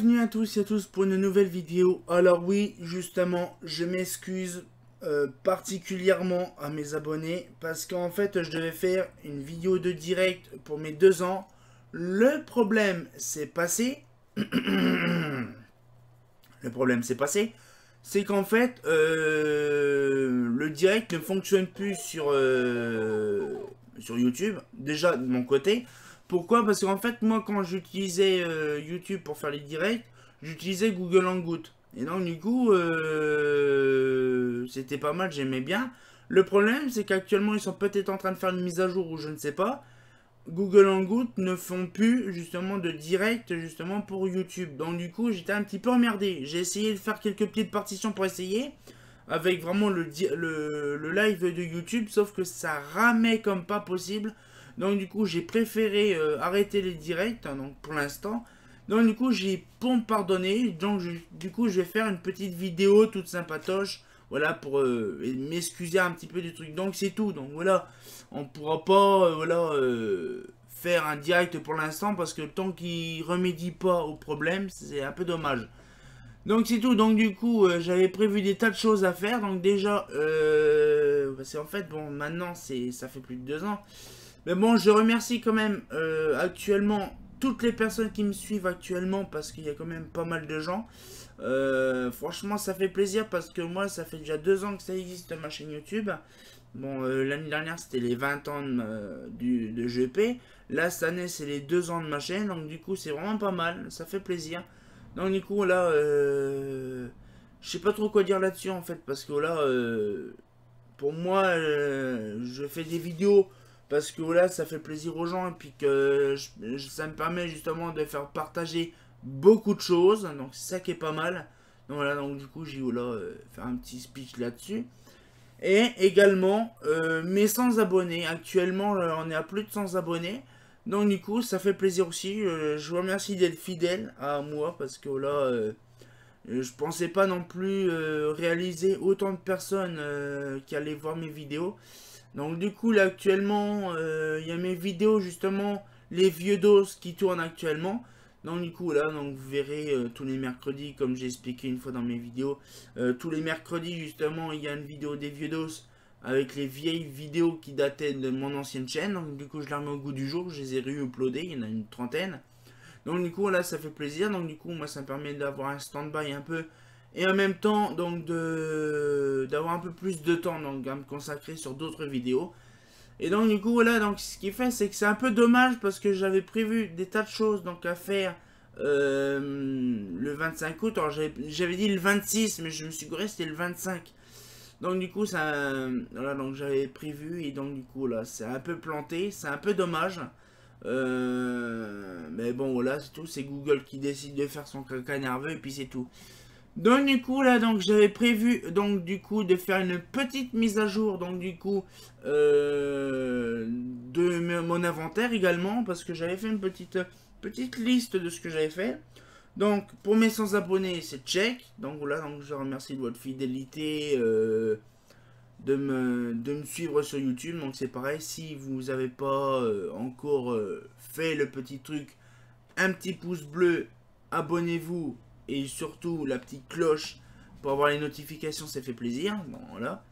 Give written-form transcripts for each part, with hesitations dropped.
Bienvenue à tous et à tous pour une nouvelle vidéo. Alors oui, justement, je m'excuse particulièrement à mes abonnés parce qu'en fait, je devais faire une vidéo de direct pour mes 2 ans. Le problème s'est passé. C'est qu'en fait, le direct ne fonctionne plus sur YouTube, déjà de mon côté. Pourquoi? Parce qu'en fait, moi, quand j'utilisais YouTube pour faire les directs, j'utilisais Google Hangout. Et donc, du coup, c'était pas mal, j'aimais bien. Le problème, c'est qu'actuellement, ils sont peut-être en train de faire une mise à jour ou je ne sais pas. Google Hangout ne font plus justement de direct justement pour YouTube. Donc du coup j'étais un petit peu emmerdé. J'ai essayé de faire quelques petites partitions pour essayer avec vraiment le live de YouTube, sauf que ça ramait comme pas possible. Donc du coup j'ai préféré arrêter les directs donc pour l'instant. Donc du coup j'ai pour me pardonner. Donc du coup je vais faire une petite vidéo toute sympatoche. Voilà, pour m'excuser un petit peu du truc. Donc c'est tout. Donc voilà, on pourra pas faire un direct pour l'instant parce que tant qu'il remédie pas au problème, c'est un peu dommage. Donc c'est tout. Donc du coup, j'avais prévu des tas de choses à faire. Donc déjà, c'est en fait, bon, maintenant, ça fait plus de 2 ans. Mais bon, je remercie quand même actuellement toutes les personnes qui me suivent actuellement parce qu'il y a quand même pas mal de gens. Franchement, ça fait plaisir parce que moi, ça fait déjà 2 ans que ça existe ma chaîne YouTube. Bon, l'année dernière, c'était les 20 ans de GP. Là, cette année, c'est les 2 ans de ma chaîne. Donc, du coup, c'est vraiment pas mal. Ça fait plaisir. Donc, du coup, là, je sais pas trop quoi dire là-dessus, en fait. Parce que là, pour moi, je fais des vidéos parce que là, ça fait plaisir aux gens. Et puis que ça me permet justement de faire partager beaucoup de choses. Donc, c'est ça qui est pas mal. Donc, voilà, donc du coup, j'ai faire un petit speech là-dessus. Et également, mes 100 abonnés. Actuellement, on est à plus de 100 abonnés. Donc du coup, ça fait plaisir aussi. Je vous remercie d'être fidèle à moi. Parce que là, je pensais pas non plus réaliser autant de personnes qui allaient voir mes vidéos. Donc du coup, là actuellement, il y a mes vidéos justement, les vieux dos qui tournent actuellement. Donc du coup là, donc vous verrez tous les mercredis, comme j'ai expliqué une fois dans mes vidéos, tous les mercredis justement, il y a une vidéo des vieux dos avec les vieilles vidéos qui dataient de mon ancienne chaîne. Donc du coup, je les remets au goût du jour, je les ai re-uploadées, il y en a une trentaine. Donc du coup là, ça fait plaisir. Donc du coup, moi, ça me permet d'avoir un stand-by un peu et en même temps donc d'avoir un peu plus de temps donc à me consacrer sur d'autres vidéos. Et donc du coup voilà, donc ce qui fait c'est que c'est un peu dommage parce que j'avais prévu des tas de choses donc à faire le 25 août. Alors j'avais dit le 26 mais je me suis gouré, c'était le 25. Donc du coup ça voilà, donc j'avais prévu et donc du coup là c'est un peu planté, c'est un peu dommage. Mais bon voilà, c'est tout, c'est Google qui décide de faire son caca nerveux et puis c'est tout. Donc du coup là, donc j'avais prévu donc du coup de faire une petite mise à jour donc du coup de mon inventaire également parce que j'avais fait une petite liste de ce que j'avais fait. Donc pour mes 100 abonnés c'est check. Donc voilà, donc je remercie de votre fidélité de me suivre sur YouTube. Donc c'est pareil, si vous n'avez pas encore fait le petit truc, un petit pouce bleu, abonnez-vous. Et surtout la petite cloche pour avoir les notifications, ça fait plaisir. Bon, voilà.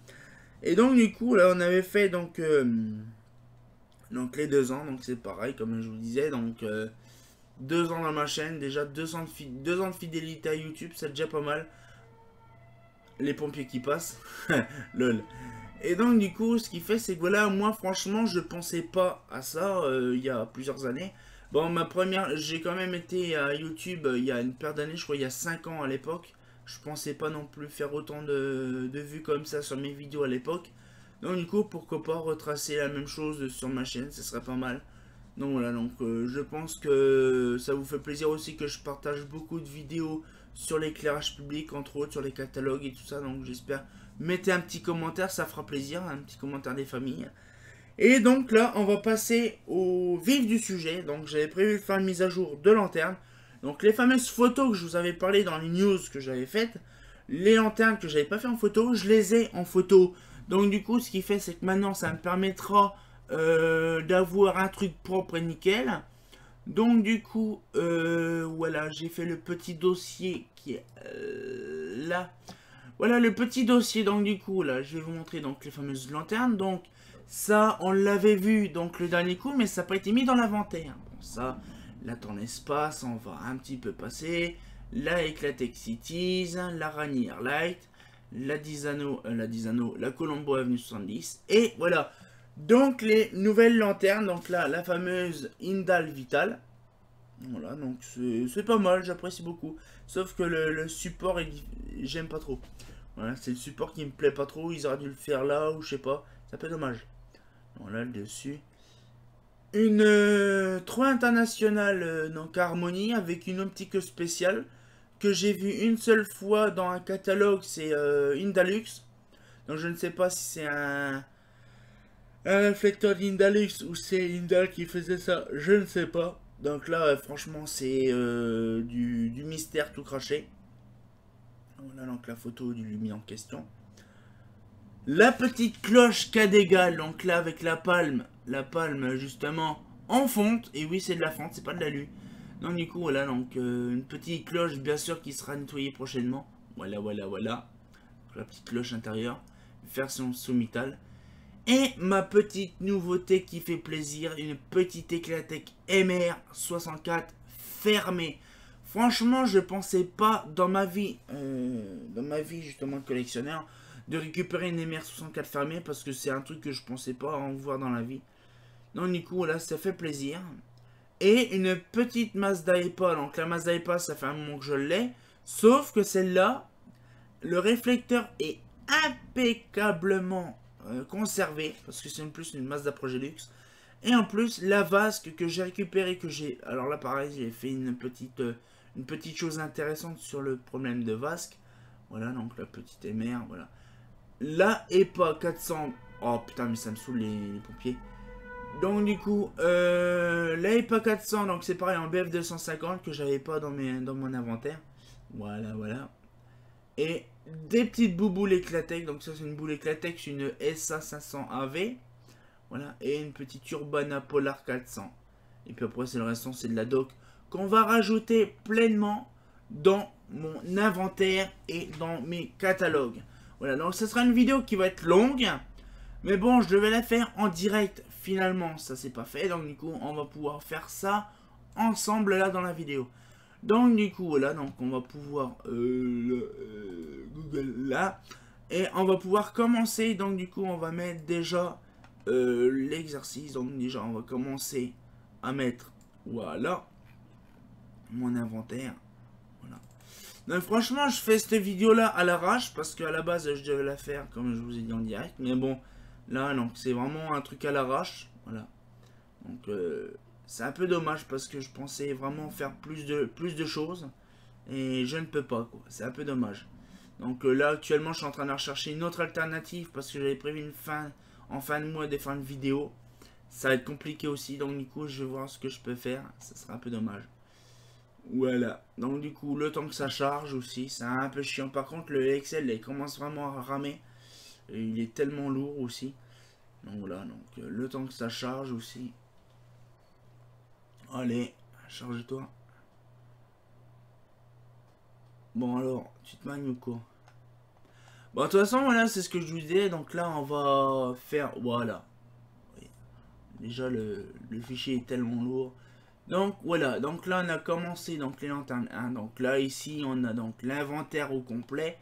Et donc du coup là on avait fait donc les 2 ans. Donc c'est pareil comme je vous disais. Donc 2 ans dans ma chaîne. Déjà 2 ans de fidélité à YouTube. C'est déjà pas mal. Les pompiers qui passent. Lol. Et donc du coup ce qui fait c'est que voilà, moi franchement je pensais pas à ça il y a plusieurs années. Bon, j'ai quand même été à YouTube il y a une paire d'années, je crois il y a 5 ans à l'époque. Je pensais pas non plus faire autant de vues comme ça sur mes vidéos à l'époque. Donc du coup, pourquoi pas retracer la même chose sur ma chaîne, ce serait pas mal. Donc voilà, donc je pense que ça vous fait plaisir aussi que je partage beaucoup de vidéos sur l'éclairage public, entre autres, sur les catalogues et tout ça. Donc j'espère, mettez un petit commentaire, ça fera plaisir, un petit commentaire des familles. Et donc là, on va passer au vif du sujet. Donc j'avais prévu de faire une mise à jour de lanterne. Donc les fameuses photos que je vous avais parlé dans les news que j'avais faites, les lanternes que j'avais pas fait en photo, je les ai en photo. Donc du coup, ce qui fait, c'est que maintenant, ça me permettra d'avoir un truc propre et nickel. Donc du coup, voilà, j'ai fait le petit dossier qui est là. Voilà le petit dossier, donc du coup, là, je vais vous montrer donc les fameuses lanternes. Donc ça, on l'avait vu donc le dernier coup, mais ça n'a pas été mis dans l'inventaire. Bon, ça, la Tournespace, on va un petit peu passer. La Eclatec Cities, la Ranier Light, la Disano, la Colombo Avenue 70. Et voilà, donc les nouvelles lanternes, donc là, la fameuse Indal Vital. Voilà, donc c'est pas mal, j'apprécie beaucoup. Sauf que le support, j'aime pas trop. Voilà, c'est le support qui me plaît pas trop. Ils auraient dû le faire là, ou je sais pas. C'est un peu dommage. Voilà, le dessus. Une 3 internationale, donc Harmonie, avec une optique spéciale. Que j'ai vu une seule fois dans un catalogue, c'est Indalux. Donc je ne sais pas si c'est un réflecteur d'Indalux ou c'est Indal qui faisait ça, je ne sais pas. Donc là, franchement, c'est du mystère tout craché. Voilà donc la photo du lumière en question. La petite cloche Cadégal, donc là avec la palme justement en fonte. Et oui, c'est de la fonte, c'est pas de l'alu. Donc du coup, voilà, donc une petite cloche bien sûr qui sera nettoyée prochainement. Voilà, voilà, voilà. La petite cloche intérieure, version Soumital. Et ma petite nouveauté qui fait plaisir, une petite Eclatec MR64 fermée. Franchement, je pensais pas dans ma vie justement de collectionneur, de récupérer une MR64 fermée parce que c'est un truc que je pensais pas en voir dans la vie. Donc du coup, là, ça fait plaisir. Et une petite Mazda EPA. Donc la Mazda EPA, ça fait un moment que je l'ai. Sauf que celle-là, le réflecteur est impeccablement conservé. Parce que c'est en plus une Mazda Progelux. Et en plus, la vasque que j'ai récupérée, alors là, pareil, j'ai fait une petite chose intéressante sur le problème de vasque. Voilà, donc la petite MR, voilà. La EPA 400... Oh putain, mais ça me saoule les pompiers. Donc du coup, la EPA 400, donc c'est pareil en BF 250 que j'avais pas dans mon inventaire. Voilà, voilà. Et des petites bouboules Eclatec, donc ça c'est une boule Eclatec, c'est une SA 500 AV. Voilà, et une petite Urbana Polar 400. Et puis après, c'est le restant, c'est de la doc qu'on va rajouter pleinement dans mon inventaire et dans mes catalogues. Voilà, donc ce sera une vidéo qui va être longue. Mais bon, je devais la faire en direct. Finalement, ça s'est pas fait. Donc du coup, on va pouvoir faire ça ensemble là dans la vidéo. Donc du coup, voilà, donc on va pouvoir Google là. Et on va pouvoir commencer. Donc du coup, on va mettre déjà l'exercice. Donc déjà, on va commencer à mettre, voilà, mon inventaire. Voilà. Donc franchement, je fais cette vidéo là à l'arrache. Parce qu'à la base, je devais la faire comme je vous ai dit en direct. Mais bon, là, donc c'est vraiment un truc à l'arrache. Voilà. Donc c'est un peu dommage parce que je pensais vraiment faire plus de choses. Et je ne peux pas, quoi. C'est un peu dommage. Donc là, actuellement, je suis en train de rechercher une autre alternative parce que j'avais prévu en fin de mois de faire une vidéo. Ça va être compliqué aussi, donc du coup, je vais voir ce que je peux faire. Ça sera un peu dommage. Voilà. Donc du coup, le temps que ça charge aussi, c'est un peu chiant. Par contre, le Excel, il commence vraiment à ramer. Et il est tellement lourd aussi. Donc voilà, donc le temps que ça charge aussi. Allez, charge-toi. Bon alors, tu te magnes ou quoi? Bon, de toute façon, voilà, c'est ce que je vous disais. Donc là, on va faire... Voilà. Oui. Déjà, le fichier est tellement lourd. Donc voilà, donc là, on a commencé donc les lanternes 1. Donc là, ici, on a donc l'inventaire au complet.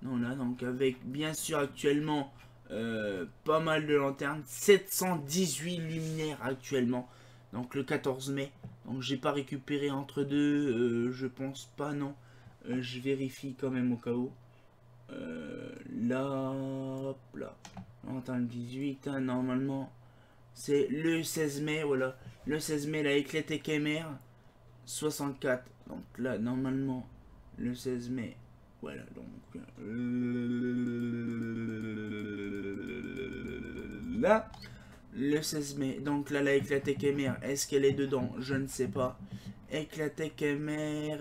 Voilà, donc avec, bien sûr, actuellement, pas mal de lanternes. 718 luminaires actuellement. Donc le 14 mai. Donc j'ai pas récupéré entre deux. Je pense pas, non. Je vérifie quand même au cas où. Là, hop là. Lanterne 18, hein, normalement. C'est le 16 mai, voilà. Le 16 mai, la Eclatec MR 64. Donc là, normalement, le 16 mai. Voilà, donc. Là, le 16 mai. Donc là, la Eclatec MR, est-ce qu'elle est dedans? Je ne sais pas. Eclatec MR,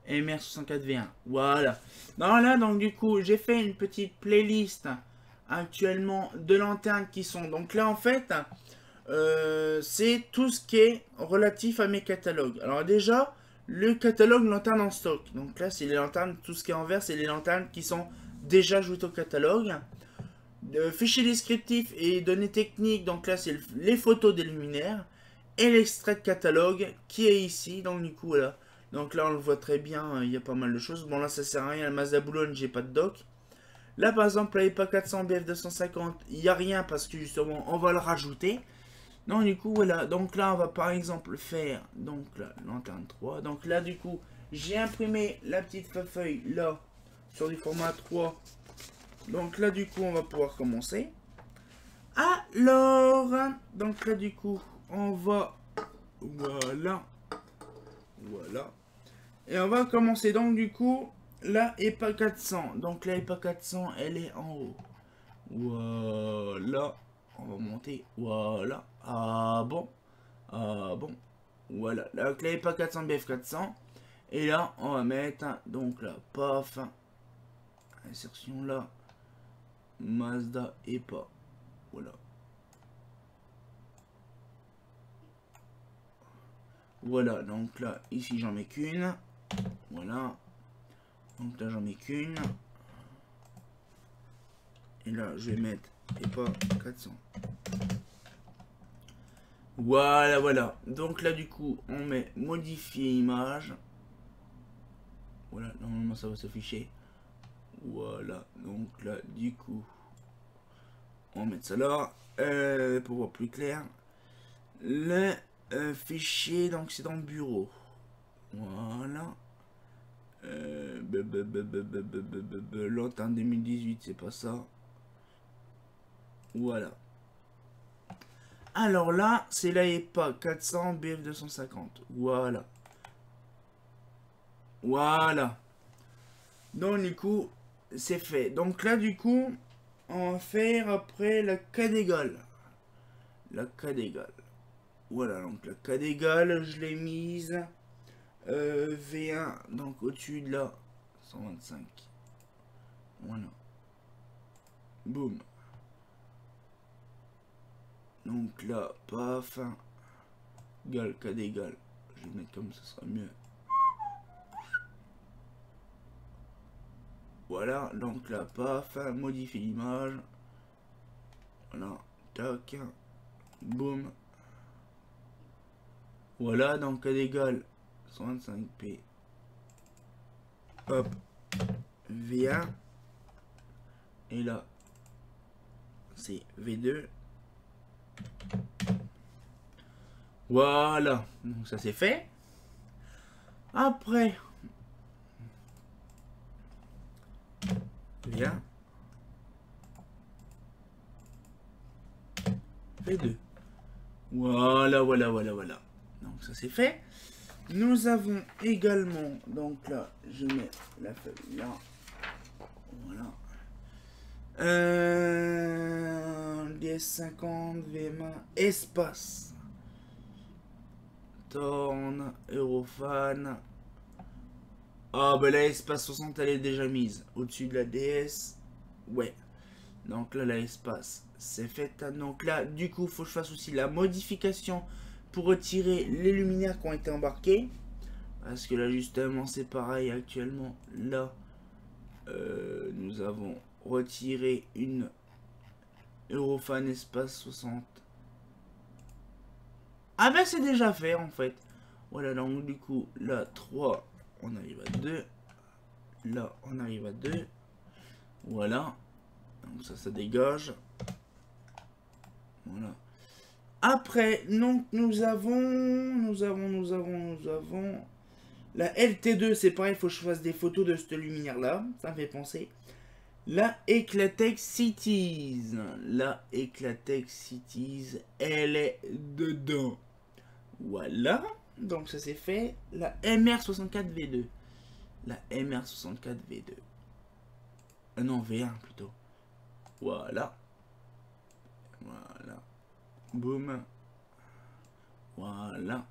MR64V1. Voilà. Non, là, donc du coup, j'ai fait une petite playlist actuellement de lanternes qui sont. Donc là, en fait, c'est tout ce qui est relatif à mes catalogues. Alors déjà, le catalogue lanterne en stock. Donc là, c'est les lanternes, tout ce qui est en vert, c'est les lanternes qui sont déjà ajoutées au catalogue. Fichier descriptif et données techniques, donc là, c'est les photos des luminaires. Et l'extrait de catalogue qui est ici, donc du coup, voilà. Donc là, on le voit très bien, il y a pas mal de choses. Bon, là, ça sert à rien, la Mazda Boulogne, j'ai pas de doc. Là, par exemple, la EPA 400 BF250, il n'y a rien parce que justement, on va le rajouter. Donc, du coup, voilà. Donc là, on va par exemple faire, donc là, lanterne 3. Donc là, du coup, j'ai imprimé la petite feuille là, sur du format 3. Donc là, du coup, on va pouvoir commencer. Alors, donc là, du coup, on va, voilà, voilà. Et on va commencer, donc du coup, la EPA 400. Donc la EPA 400, elle est en haut. Voilà. On va monter. Voilà. Ah bon. Ah bon. Voilà. Donc la EPA 400 BF 400. Et là, on va mettre, donc là, paf. Insertion là. Mazda EPA. Voilà. Voilà. Donc là, ici, j'en mets qu'une. Voilà. Donc là, j'en mets qu'une. Et là, je vais mettre EPA 400. Voilà, voilà. Donc là, du coup, on met modifier image. Voilà, normalement, ça va s'afficher. Voilà. Donc là, du coup, on va mettre ça là. Pour voir plus clair. Le fichier, donc c'est dans le bureau. Voilà. Lanterne 2018, c'est pas ça. Voilà. Alors là, c'est la EPA 400 BF250. Voilà. Voilà. Donc du coup, c'est fait. Donc là, du coup, on va faire après la K d'égale. La K d'égale. Voilà, donc la K d'égale, je l'ai mise. V1, donc au-dessus de là, 125. Voilà. Boum. Donc là, paf. Égale, K d'égale. Je vais mettre comme ça sera mieux. Voilà, donc là, paf. Modifier l'image. Voilà. Tac. Boum. Voilà, donc K d'égale 125p. Hop. V1. Et là, c'est V2. Voilà, donc ça c'est fait. Après, bien, V2. Voilà, voilà, voilà, voilà. Donc ça c'est fait. Nous avons également, donc là, je mets la feuille là. Voilà. DS50, VM1, espace. Torn, Eurofan. Ah bah la espace 60 elle est déjà mise. Au-dessus de la DS. Ouais. Donc là la espace c'est fait. Donc là du coup faut que je fasse aussi la modification pour retirer les luminaires qui ont été embarqués. Parce que là justement c'est pareil actuellement. Là nous avons retiré une Eurofan espace 60. Ah ben c'est déjà fait en fait. Voilà, donc du coup là 3, on arrive à 2. Là on arrive à 2. Voilà. Donc ça dégage. Voilà. Après, donc nous avons la LT2, c'est pareil, il faut que je fasse des photos de cette lumière là. Ça me fait penser. La Eclatec Cities. La Eclatec Cities, elle est dedans. Voilà. Donc ça c'est fait. La MR64V2. La MR64V2. Non, V1 plutôt. Voilà. Voilà. Boum. Voilà.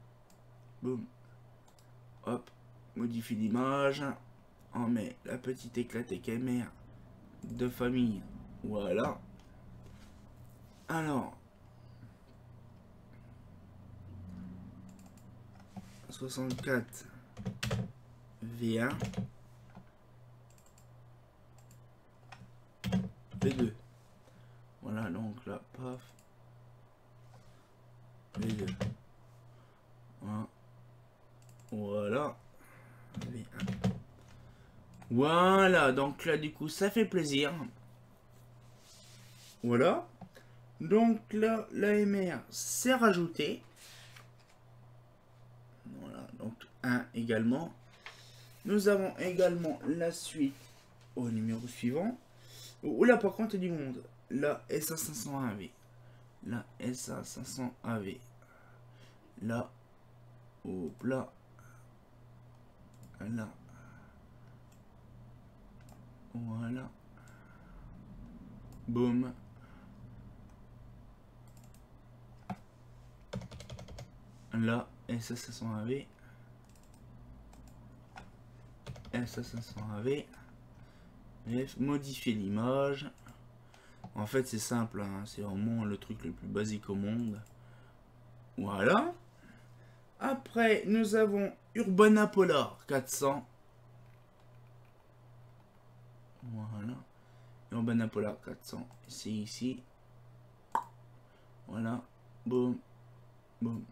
Boum. Hop. Modifie l'image. On met la petite Eclatec MR de famille. Voilà. Alors. 64 V1 V2. Voilà, donc là, paf. V2. Voilà. V1. Voilà, donc là, du coup, ça fait plaisir. Voilà. Donc là, l'AMR, c'est rajouté. Voilà, donc 1 également. Nous avons également la suite au numéro suivant. Là, par contre, il y a du monde. La SA501V. La SA500AV. Là. Hop là. Là. Voilà. Boum. Là. SA500AV. SA500AV. Bref, modifier l'image. En fait, c'est simple, hein, c'est vraiment le truc le plus basique au monde. Voilà. Après, nous avons Urbana Polar 400. Voilà. Urbana Polar 400. C'est ici. Voilà. Boum. Boum.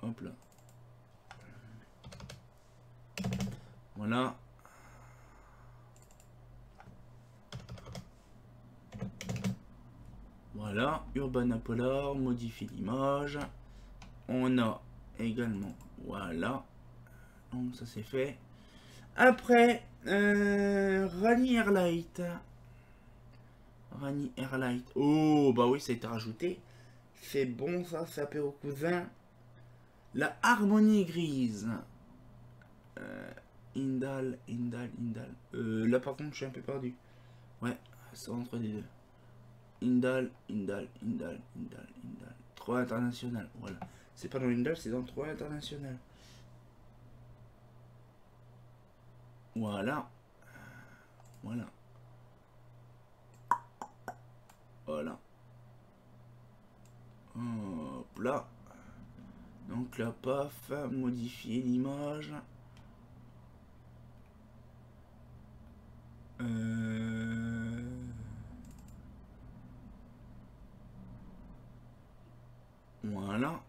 Hop là. Voilà. Voilà, Urbana Polar, modifie l'image. On a également, voilà. Donc ça c'est fait. Après, Rani Airlight. Rani Airlight. Oh, bah oui, ça a été rajouté. C'est bon ça, ça fait au cousin. La harmonie grise. Indal. Là par contre, je suis un peu perdu. Ouais, c'est entre les deux. Indal. 3 international. Voilà. C'est pas dans Indal, c'est dans 3 international. Voilà. Voilà. Voilà. Hop là. Donc là, paf, modifier l'image. Voilà.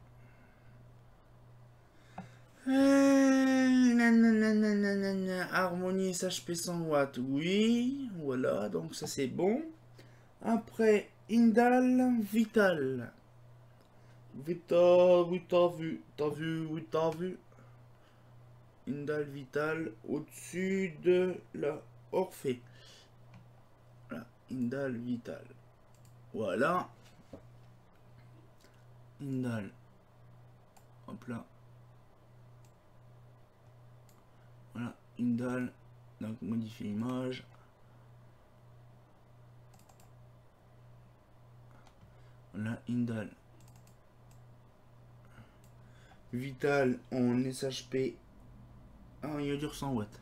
Harmonie SHP 100 watts, oui. Voilà, donc ça c'est bon. Après, Indal Vital. Oui, t'as vu. Indal Vital au-dessus de la Orphée. Voilà, Indal Vital. Voilà. Indal. Hop là. Voilà, Indal. Donc, modifier l'image. Voilà, Indal. Vital en SHP. Ah, il va dire 100 watts.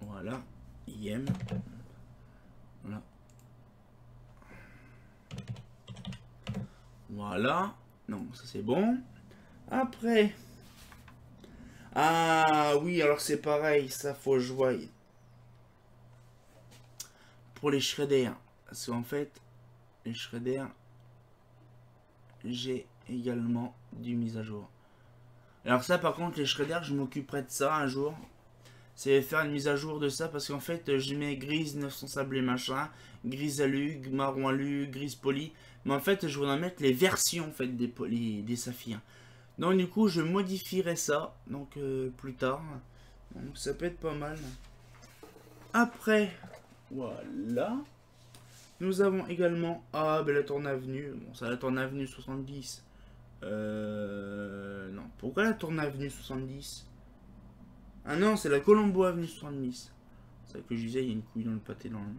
Voilà, IM. Voilà. Voilà. Non, ça c'est bon. Après. Ah oui, alors c'est pareil, ça faut que je voie. Pour les shredders. Parce qu'en fait, les shredders, j'ai également du mise à jour. Alors ça par contre, les shredders, je m'occuperai de ça un jour. C'est faire une mise à jour de ça parce qu'en fait je mets grise 900 sablé machin, grise alu, marron alu, grise poli. Mais en fait je voudrais mettre les versions en fait des poly, des saphirs. Donc du coup je modifierai ça donc plus tard. Donc ça peut être pas mal. Après voilà. Nous avons également la tourne avenue. Bon ça la tourne avenue 70. Non, pourquoi la tourne avenue 70? Ah non, c'est la Colombo Avenue 70. C'est ça que je disais, il y a une couille dans le pâté dans le...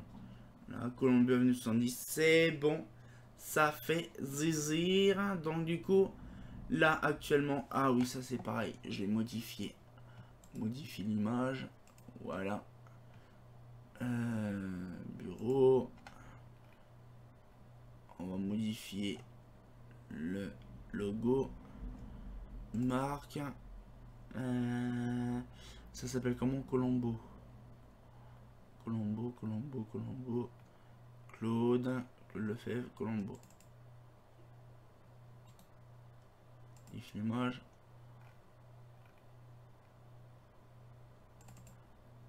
La Colombo Avenue 70, c'est bon. Ça fait zizir. Donc du coup, là actuellement... Ah oui, ça c'est pareil. Je l'ai modifié. Modifie l'image. Voilà. Bureau. On va modifier le logo. Marque. Ça s'appelle comment? Colombo. Colombo. Claude Lefebvre, Colombo. Et filmage.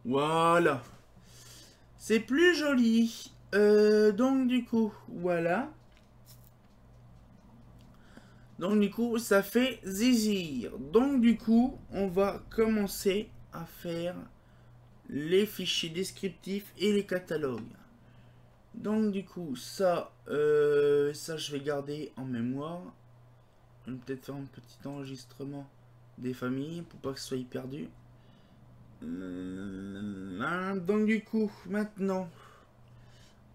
Voilà. C'est plus joli. Donc du coup, voilà. Donc du coup, ça fait zizir. Donc du coup, on va commencer à faire les fichiers descriptifs et les catalogues. Donc du coup, ça je vais garder en mémoire. Je vais peut-être faire un petit enregistrement des familles pour pas que ce soit perdu. Donc du coup, maintenant,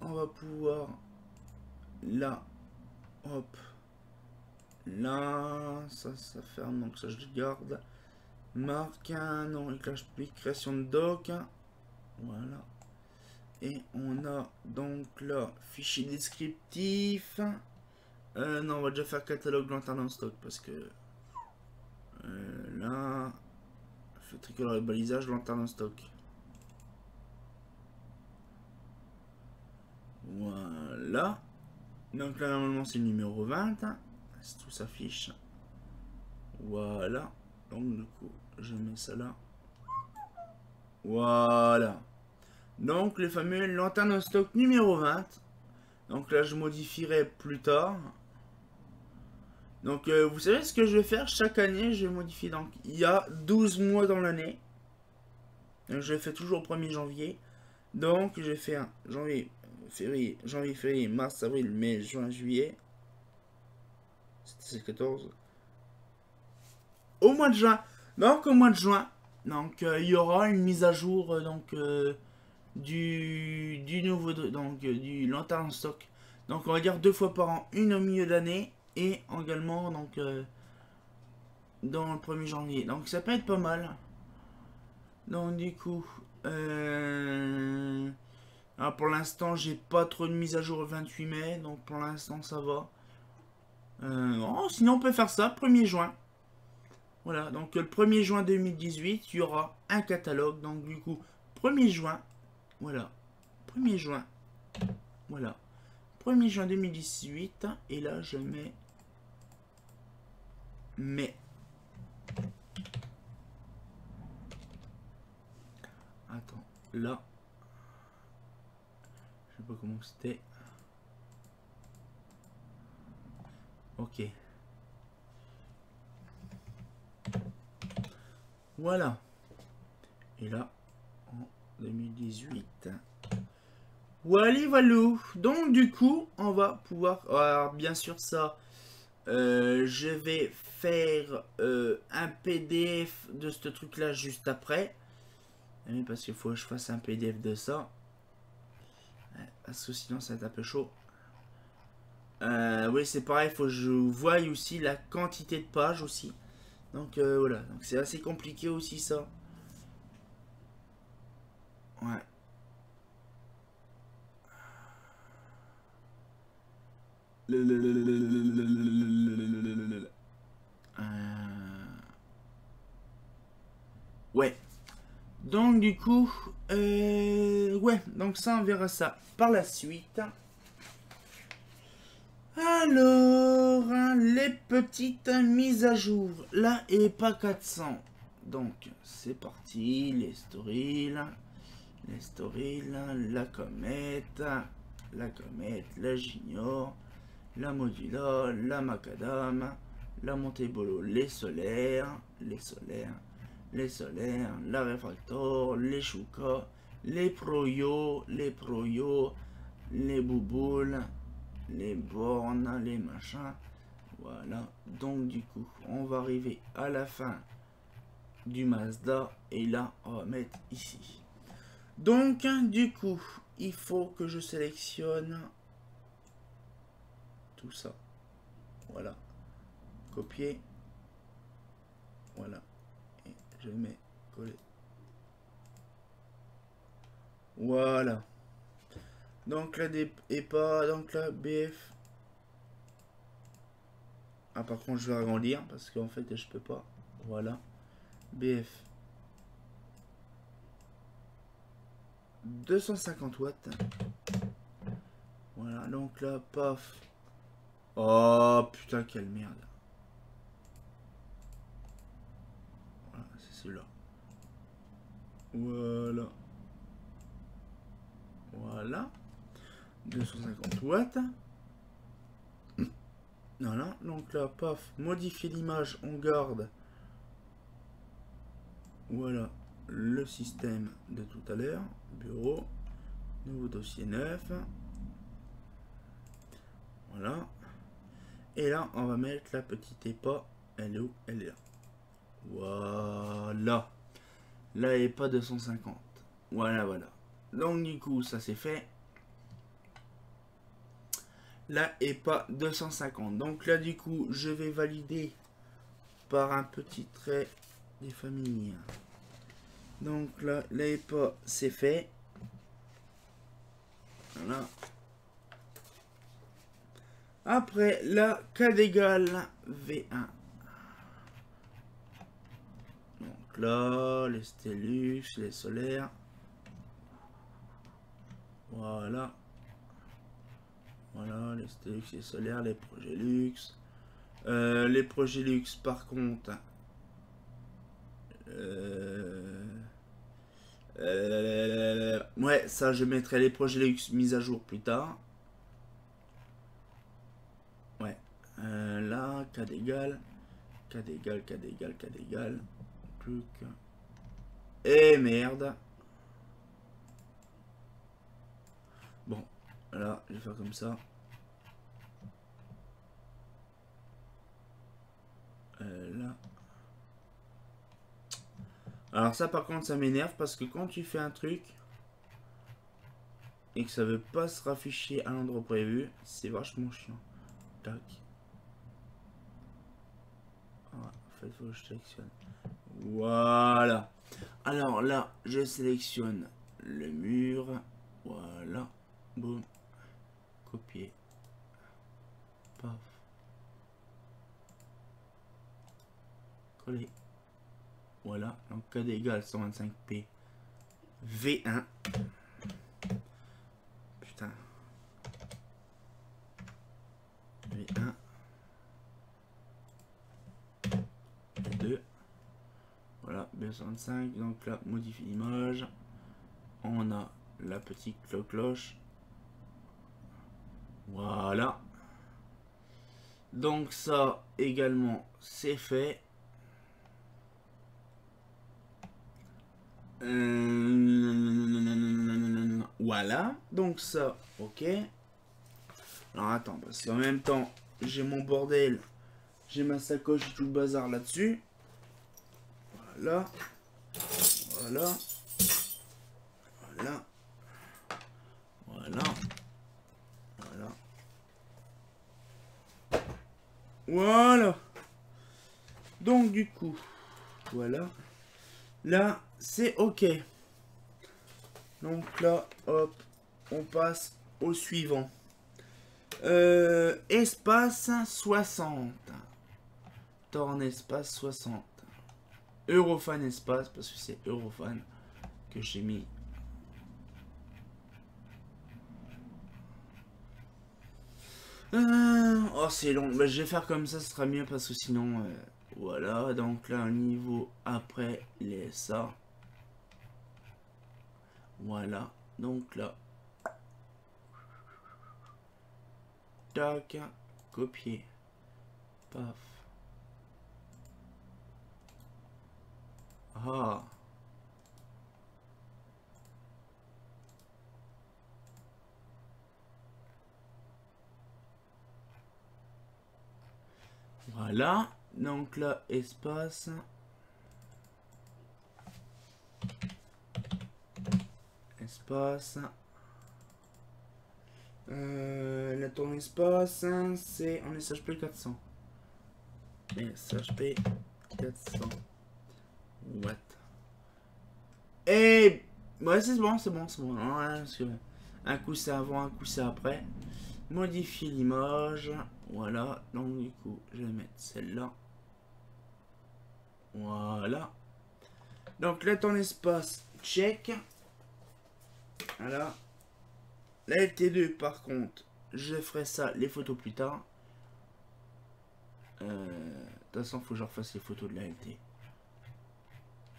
on va pouvoir là, hop, là, ça ferme, donc ça je le garde. Marque un nom, création de doc, voilà. Et on a donc là, fichier descriptif. Non, on va déjà faire catalogue lanterne en stock parce que là, fait tricolore et balisage lanterne en stock. Voilà. Donc là, normalement, c'est le numéro 20. Tout s'affiche. Voilà. Donc, du coup, je mets ça là. Voilà. Donc, les fameux lanternes en stock numéro 20. Donc là, je modifierai plus tard. Donc, vous savez ce que je vais faire? Chaque année, je vais modifier. Donc, il y a 12 mois dans l'année. Donc, je fais toujours au 1er janvier. Donc, je vais faire janvier, février, mars, avril, mai, juin, juillet. C'était 14. Au mois de juin. Donc, au mois de juin. Donc, il y aura une mise à jour du nouveau du lanterne en stock. Donc, on va dire 2 fois par an, une au milieu d'année et également donc dans le 1er janvier. Donc, ça peut être pas mal. Donc, du coup, alors pour l'instant, j'ai pas trop de mise à jour le 28 mai, donc pour l'instant, ça va. Sinon, on peut faire ça 1er juin. Voilà, donc le 1er juin 2018, il y aura un catalogue. Donc du coup, 1er juin, voilà, 1er juin, voilà, 1er juin 2018. Et là, je mets mai. Attends, là, je sais pas comment c'était. Ok. Voilà. Et là, en 2018. Voilà, voilà. Donc du coup, on va pouvoir... Alors, bien sûr, ça... je vais faire un PDF de ce truc là juste après. Parce qu'il faut que je fasse un PDF de ça. Parce que sinon ça va être un peu chaud. Oui, c'est pareil, il faut que je voie aussi la quantité de pages aussi. Donc voilà, donc c'est assez compliqué aussi ça. Ouais. Ouais. Donc du coup, ouais, donc ça on verra ça par la suite. Alors, hein, les petites mises à jour. Là et pas 400. Donc, c'est parti. Les stories, la comète, la junior, la modula, la macadam, la montebolo, les solaires, la réfractor, les chouka, les proyo, les bouboules, les bornes, les machins. Voilà, donc du coup, on va arriver à la fin du Mazda et là, on va mettre ici. Donc, du coup, il faut que je sélectionne tout ça. Voilà, copier. Voilà, et je mets coller. Voilà. Donc là, et pas. Donc là, BF. Ah, par contre, je vais agrandir parce qu'en fait, je peux pas. Voilà. BF. 250 watts. Voilà, donc là, paf. Oh putain, quelle merde. Voilà, c'est celui-là. Voilà. Voilà. 250 watts. Voilà, donc là, paf, modifier l'image, on garde. Voilà, le système de tout à l'heure. Bureau, nouveau dossier neuf. Voilà. Et là, on va mettre la petite EPA. Elle est où? Elle est là. Voilà. La EPA 250. Voilà, voilà. Donc du coup, ça c'est fait. Là EPA 250. Donc là du coup, je vais valider par un petit trait des familles. Donc là, la EPA c'est fait. Voilà. Après, la CAD égale V1. Donc là, les Stelux, les solaires. Voilà. Voilà, les Stelux, les solaires, les projets luxe. Les projets luxe, par contre. Ouais, ça, je mettrai les projets luxe mis à jour plus tard. Ouais. Là, CAD égale. CAD égale, CAD égale, CAD égale. Plus que... Et merde. Bon, là, je vais faire comme ça. Là. Alors ça, par contre, ça m'énerve parce que quand tu fais un truc et que ça veut pas se rafficher à l'endroit prévu, c'est vachement chiant. Tac. Ah, en fait, faut que je sélectionne. Voilà. Alors là, je sélectionne le mur. Voilà. Boum. Copier. Paf. Coller. Voilà. Donc KD égale 125p. V1. Putain. V1. V2. Voilà, B65. Donc là, modifie l'image. On a la petite cloche. Voilà. Donc ça également, c'est fait. Voilà. Donc ça, ok. Alors attends, parce qu'en même temps, j'ai mon bordel. J'ai ma sacoche et tout le bazar là-dessus. Voilà. Voilà. Voilà. Voilà. Voilà. Voilà. Donc du coup, voilà. Là, c'est ok. Donc là, hop, on passe au suivant. Espace 60. Torn espace 60. Eurofan espace, parce que c'est Eurofan que j'ai mis. Oh, c'est long. Bah, je vais faire comme ça, ce sera mieux parce que sinon, voilà. Donc là, un niveau après les SA. Voilà. Donc là. Tac. Copier. Paf. Ah. Voilà. Donc là, espace. Espace. La tourne espace, c'est en SHP 400. SHP 400. What? Et Ouais, c'est bon, c'est bon, c'est bon. Non, rien, parce que un coup c'est avant, un coup c'est après. Modifier l'image. Voilà. Donc du coup, je vais mettre celle-là. Voilà. Donc là, ton espace, check. Voilà. La LT2, par contre, je ferai ça, les photos plus tard. De toute façon, faut que je refasse les photos de la LT.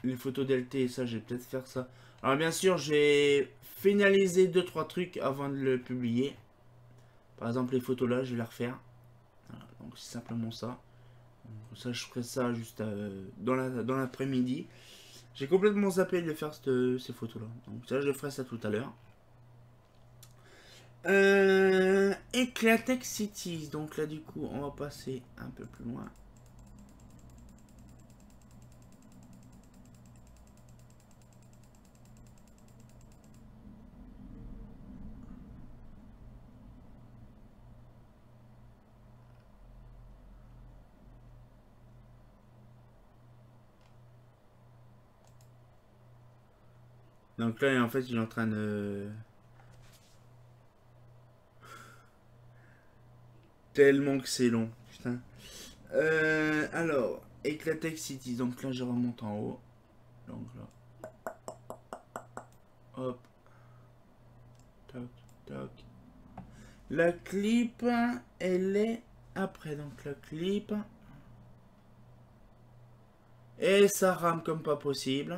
Les photos d'LT, ça, je vais peut-être faire ça. Alors, bien sûr, j'ai finalisé 2-3 trucs avant de le publier. Par exemple, les photos là, je vais les refaire. Voilà, donc, c'est simplement ça. Donc, ça, je ferai ça juste dans l'après-midi. J'ai complètement zappé de faire ces photos là. Donc, ça, je ferai ça tout à l'heure. Eclatec Cities. Donc là, du coup, on va passer un peu plus loin. Donc là, en fait, il est en train de... Tellement que c'est long, putain. Alors, Eclatec City. Donc là, je remonte en haut. Donc là, hop, toc, toc. La clip, elle est après. Donc la clip. Et ça rame comme pas possible.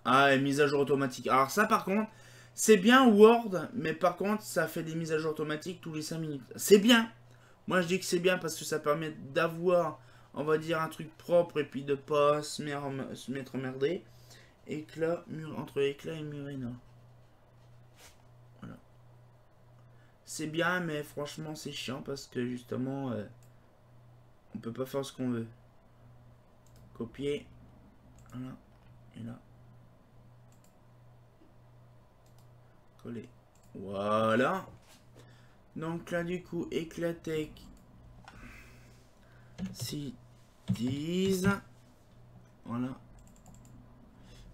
Ah, et mise à jour automatique. Alors ça, par contre, c'est bien Word, mais par contre, ça fait des mises à jour automatiques tous les 5 minutes. C'est bien. Moi, je dis que c'est bien parce que ça permet d'avoir, on va dire, un truc propre et puis de pas se mettre emmerdé. Éclat, entre éclat et Murena. Voilà. C'est bien, mais franchement, c'est chiant parce que justement, on peut pas faire ce qu'on veut. Copier. Voilà. Et là. Coller. Voilà. Donc là, du coup, Eclatec Cities. Voilà.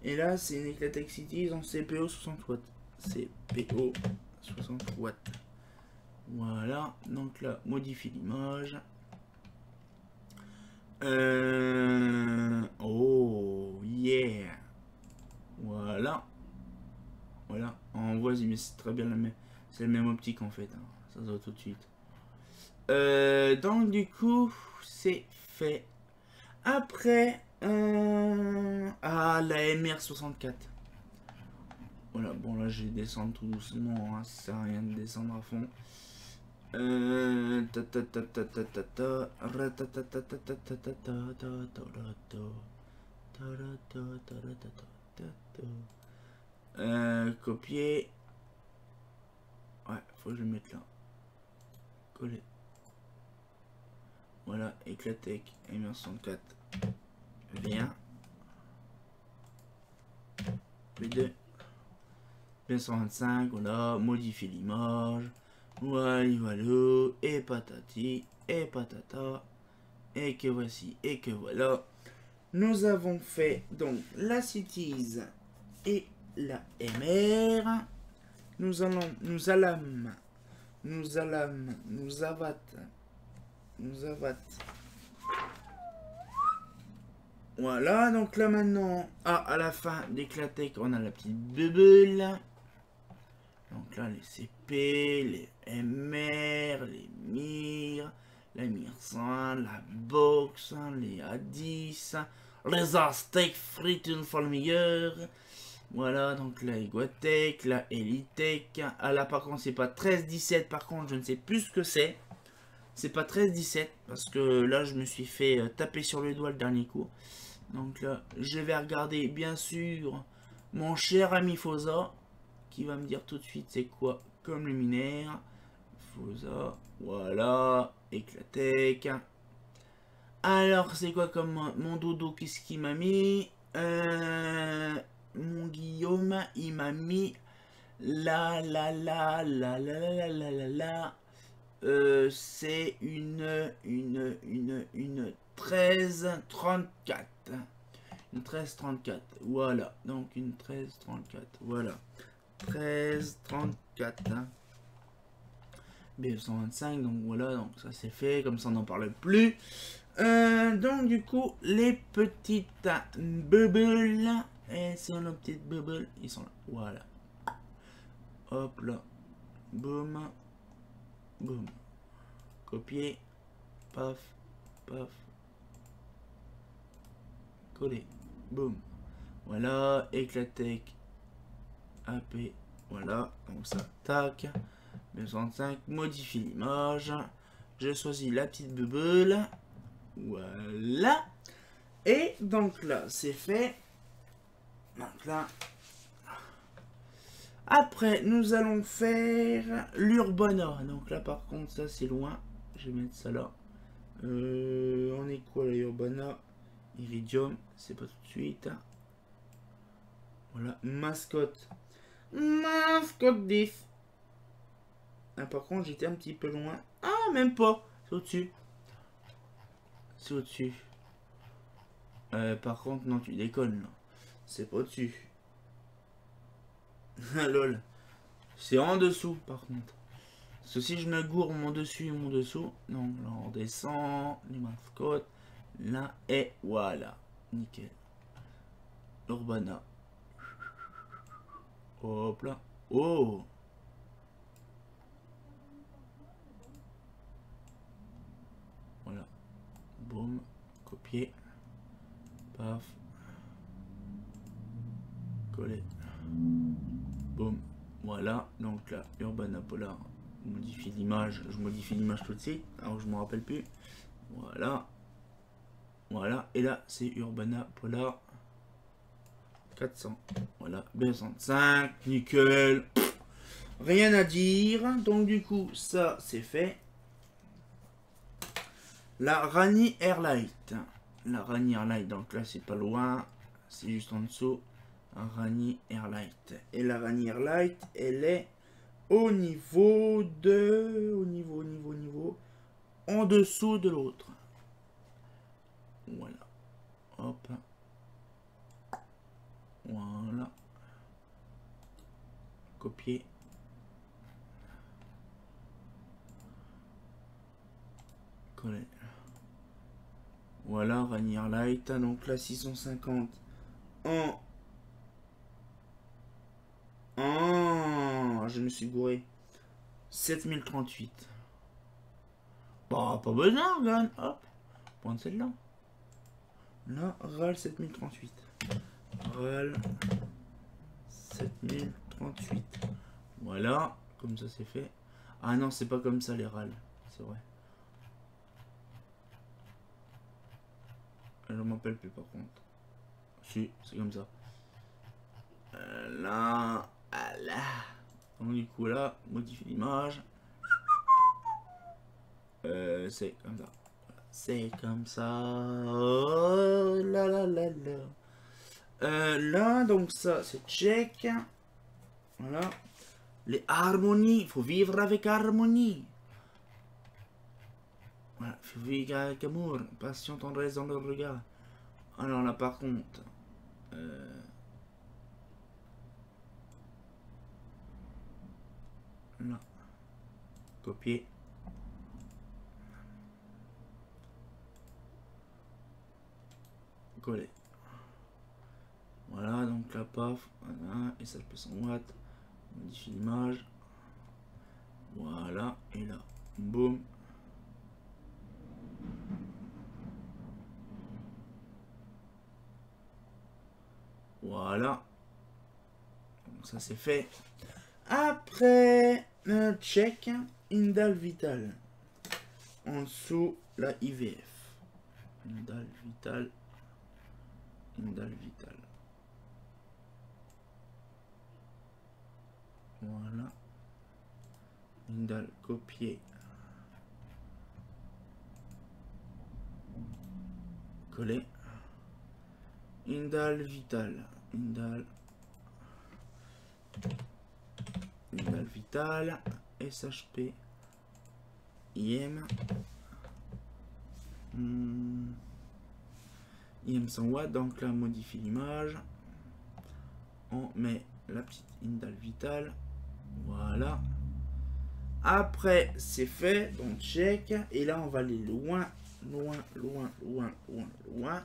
Et là, c'est une Eclatec Cities en CPO 60 watts. CPO 60 watts. Voilà. Donc là, modifie l'image. Oh, yeah. Voilà. Voilà. On voit, mais c'est très bien la même. C'est la même optique en fait. Hein. Ça se voit tout de suite. Donc du coup, c'est fait. Après, ah, la MR64. Voilà, bon là je vais descendre tout doucement, hein, ça sert à rien de descendre à fond. Copier. Ouais, faut que je le mette là. Coller. Voilà, Eclatec MR64. Viens. P2. P125, voilà, modifier l'image. Voilà, voilà, et patati, et patata. Et que voici, et que voilà. Nous avons fait donc la Cities et la MR. Nous allons, nous allâmes, nous allâmes, nous avates, nous avates. Voilà, donc là maintenant, à la fin d'Eclatec, on a la petite bulle. Donc là, les CP, les MR, les MIR, la MIR 100, la Box, les A10, les Aztec Frites for le meilleur. Voilà, donc la Iguatec, la Elitec. Ah là, par contre, c'est pas 13-17, par contre, je ne sais plus ce que c'est. C'est pas 13-17, parce que là, je me suis fait taper sur le doigt le dernier coup. Donc là, je vais regarder, bien sûr, mon cher ami Fosa, qui va me dire tout de suite c'est quoi comme luminaire. Fosa, voilà, Eclatec. Alors, c'est quoi comme mon dodo, qu'est-ce qu'il m'a mis mon Guillaume, il m'a mis la c'est une 1334. Une 1334. Voilà. Donc une 1334. Voilà. 1334. Hein. B125. Donc voilà. Donc ça c'est fait. Comme ça on n'en parle plus. Donc du coup, les petites bubbles. Et c'est nos petites bubbles. Ils sont là. Voilà. Hop là. Boum. Boum. Copier. Paf. Paf. Coller. Boum. Voilà. Éclatec. AP. Voilà. Donc ça. Tac. 265. Modifie l'image. Je choisis la petite bubble. Voilà. Et donc là, c'est fait. Donc là. Après, nous allons faire l'Urbana. Donc là, par contre, ça, c'est loin. Je vais mettre ça là. On est quoi, la Urbana? Iridium, c'est pas tout de suite. Voilà, mascotte. Mascotte 10. Ah, par contre, j'étais un petit peu loin. Ah, même pas. C'est au-dessus. C'est au-dessus. Par contre, non, tu déconnes, là. C'est pas au-dessus. Lol. C'est en dessous, par contre. Parce que si je me gourre mon dessus et mon dessous. Donc là, on descend. Les mascottes. Là, et voilà. Nickel. Urbana. Hop là. Oh! Voilà. Boum. Copier. Paf. Coller. Boum. Voilà. Donc là, Urbana Polar. Je modifie l'image. Je modifie l'image tout de suite. Alors je me rappelle plus. Voilà. Voilà. Et là, c'est Urbana Polar 400. Voilà. B65. Nickel. Rien à dire. Donc du coup, ça, c'est fait. La Rani Airlight. La Rani Airlight. Donc là, c'est pas loin. C'est juste en dessous. Rani Airlight. Et la Rani Airlight, elle est au niveau de... Au niveau... En dessous de l'autre. Voilà. Hop. Voilà. Copier. Coller. Voilà, Rani Airlight. Donc là, 650 en... je me suis gouré. 7038. Bah, pas besoin, regarde. Hop. Prendre celle-là. Là, RAL 7038. RAL 7038. Voilà. Comme ça, c'est fait. Ah non, c'est pas comme ça, les RAL. C'est vrai. Je m'en rappelle plus, par contre. Si, c'est comme ça. Là. Là. Donc, du coup, là, modifie l'image. C'est comme ça. C'est comme ça. Oh là là là là. Là, donc ça, c'est check. Voilà. Les harmonies. Il faut vivre avec harmonie. Voilà. Il faut vivre avec amour. Passion, tendresse dans le regard. Alors là, par contre. Là. Copier. Coller. Voilà, donc là, paf, voilà, et ça je peux 100 watts, modifie l'image, voilà, et là, boum, voilà, donc ça c'est fait. Après, check, Indal Vital, en dessous, la IVF, Indal Vital, Indal Vital. Voilà. Indal, copier. Coller. Indal Vital. Indal Vital. SHP. IM. IM 100 watts. Donc là, modifie l'image. On met la petite Indal Vital. Voilà. Après, c'est fait. Donc, check. Et là, on va aller loin. Loin, loin, loin, loin, loin.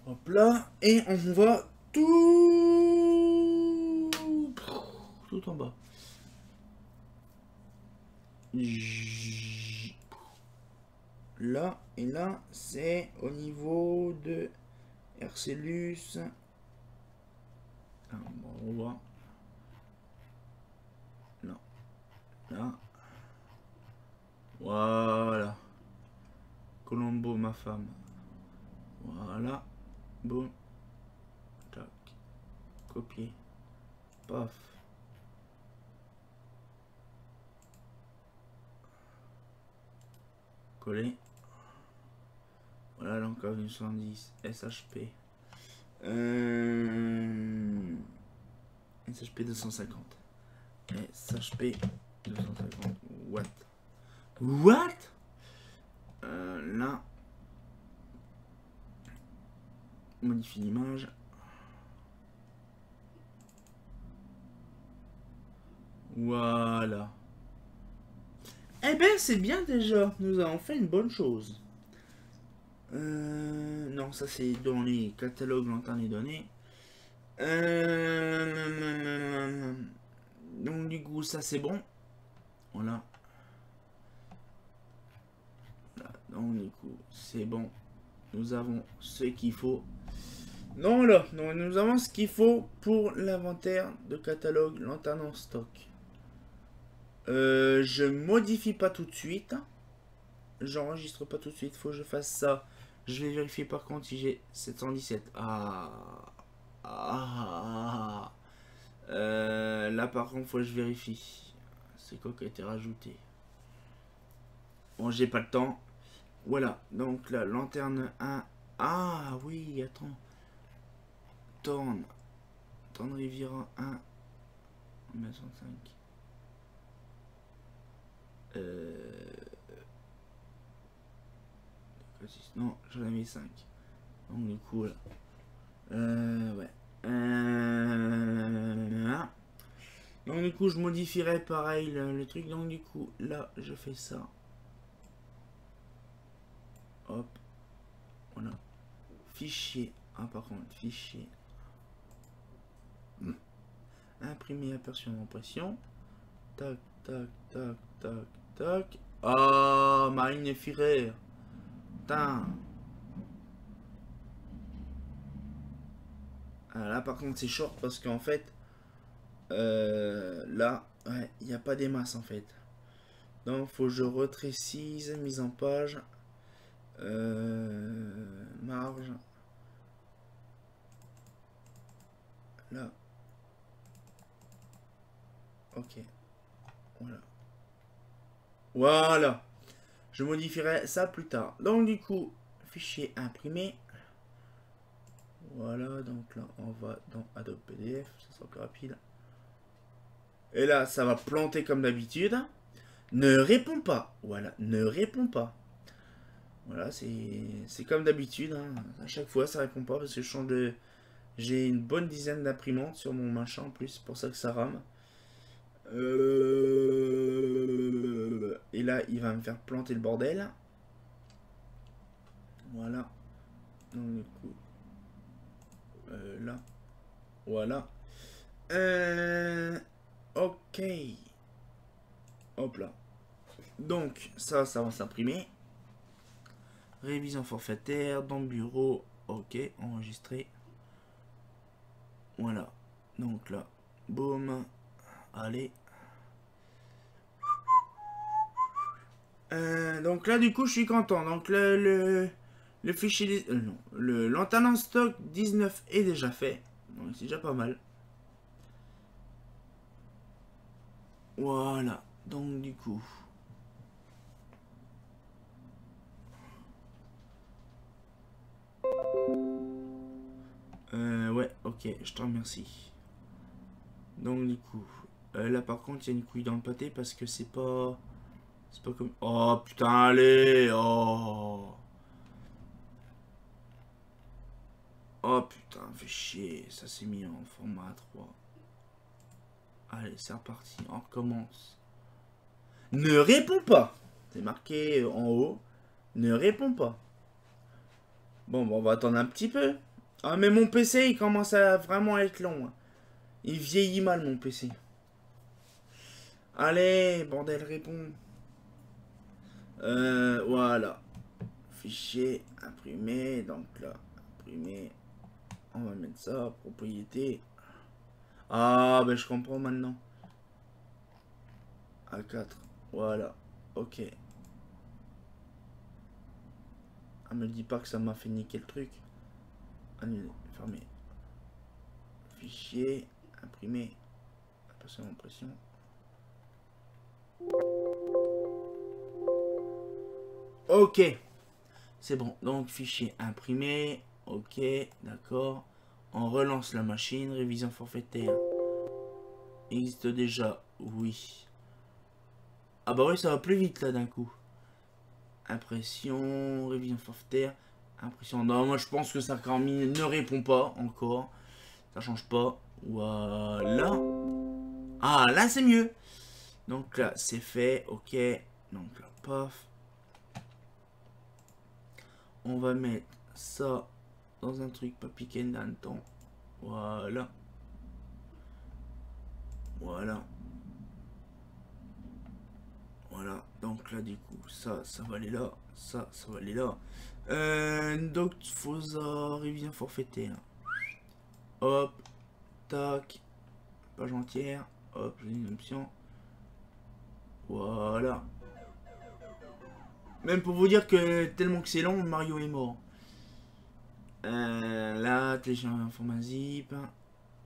Hop là. Et on va tout en bas. Là et là, c'est au niveau de RCLus. On voit. Là. Là. Voilà. Colombo, ma femme. Voilà. Boum. Tac. Copier. Paf. Coller. Voilà, donc 110 SHP. SHP 250. SHP 250. What? Là. Modifie l'image. Voilà. Eh ben, c'est bien déjà. Nous avons fait une bonne chose. Non, ça c'est dans les catalogues longtemps les données. Donc du coup, ça c'est bon. Voilà. Donc du coup, c'est bon. Nous avons ce qu'il faut. Non là, non, nous avons ce qu'il faut pour l'inventaire de catalogue lanterne en stock. Je modifie pas tout de suite. J'enregistre pas tout de suite. Faut que je fasse ça. Je vais vérifier par contre si j'ai 717. Là par contre, faut que je vérifie. C'est quoi qui a été rajouté? Bon, j'ai pas le temps. Voilà, donc la lanterne 1. Ah oui, attends. Torn Riviera 1. 105. Non, j'en avais 5. Donc du coup, là. Ouais. Donc du coup, je modifierai pareil le truc. Donc du coup, là, je fais ça. Hop. Voilà. Fichier. Ah, par contre, fichier. Imprimer aperçu en impression. Tac, tac, tac, tac, tac. Ah, Marine et Firer. Putain. Ah, là, par contre, c'est short parce qu'en fait, là, ouais, il n'y a pas des masses en fait. Donc, faut que je retrécise, mise en page, marge. Là. Ok. Voilà. Voilà. Je modifierai ça plus tard. Donc, du coup, fichier imprimé. Voilà, donc là, on va dans Adobe PDF. Ça sera plus rapide. Et là, ça va planter comme d'habitude. Ne réponds pas. Voilà, ne réponds pas. Voilà, c'est comme d'habitude. Hein. À chaque fois, ça répond pas parce que je change de... J'ai une bonne dizaine d'imprimantes sur mon machin en plus. C'est pour ça que ça rame. Et là, il va me faire planter le bordel. Voilà. Donc, du coup... là. Voilà. Ok. Hop là. Donc, ça va s'imprimer. Révision forfaitaire, dans le bureau. Ok, enregistré. Voilà. Donc là, boum. Allez. Donc là, du coup, je suis content. Donc le fichier... non, le lanterne en stock 19 est déjà fait. Donc c'est déjà pas mal. Voilà. Donc du coup... ouais, ok, je te remercie. Donc du coup... là par contre, il y a une couille dans le pâté parce que c'est pas... C'est pas comme... Oh putain, allez. Oh. Oh putain, fait chier. Ça s'est mis en format A3. Allez, c'est reparti. On recommence. Ne réponds pas. C'est marqué en haut. Ne réponds pas. Bon, on va attendre un petit peu. Ah, mais mon PC, il commence à vraiment être long. Il vieillit mal, mon PC. Allez, bordel, réponds. Voilà. Fichier, imprimé. Donc là, imprimé. On va mettre ça, propriété. Ah, ben je comprends maintenant. A4. Voilà. Ok. Ah, me dis pas que ça m'a fait niquer le truc. Annuler, fermé. Fichier, imprimé. Passer en impression. Ok. C'est bon. Donc, fichier imprimé. Ok, d'accord. On relance la machine. Révision forfaitaire. Existe déjà. Oui. Ah bah oui, ça va plus vite là d'un coup. Impression. Révision forfaitaire. Impression. Non, moi je pense que ça ne répond pas encore. Ça change pas. Voilà. Ah, là c'est mieux. Donc là, c'est fait. Ok. Donc là, paf. On va mettre ça dans un truc pas piqué dans le temps. Voilà. Voilà. Voilà. Donc là, du coup, ça va aller là. Ça va aller là. Donc, Fosa, révision forfaitaire. Hop. Tac. Page entière. Hop, j'ai une option. Voilà. Même pour vous dire que tellement que c'est long, Mario est mort. Là, télécharger un format zip.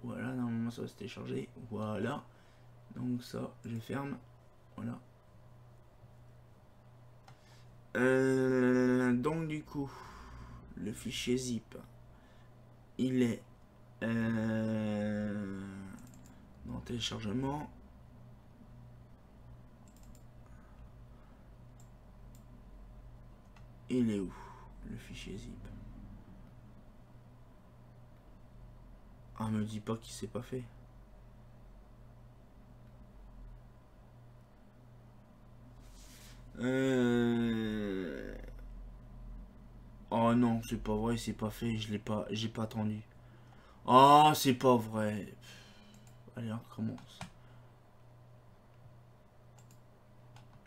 Voilà, normalement ça va se télécharger. Voilà. Donc ça, je ferme. Voilà. Donc du coup, le fichier zip, il est dans téléchargement. Il est où le fichier zip? Ah, me dis pas qu'il s'est pas fait. Oh non, c'est pas vrai, c'est pas fait, j'ai pas attendu. Oh, c'est pas vrai. Allez, on recommence.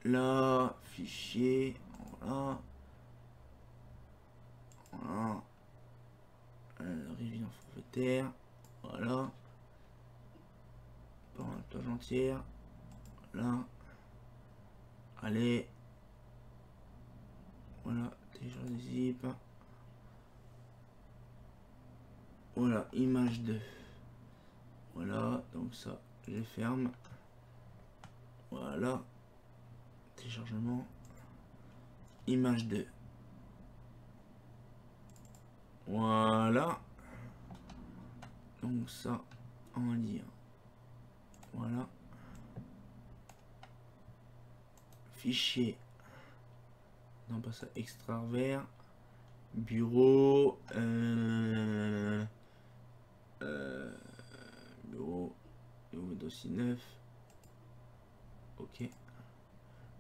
Là, fichier, voilà. Voilà. Révision forfaitaire. Voilà. Par la page entière. Voilà. Allez. Voilà. Télécharger zip. Voilà. Image 2. Voilà. Donc ça, je ferme. Voilà. Téléchargement. Image 2. Voilà. Donc ça, on va dire. Voilà. Fichier. Non, pas ça. Extraire vers. Bureau. Bureau. Nouveau dossier 9. Ok.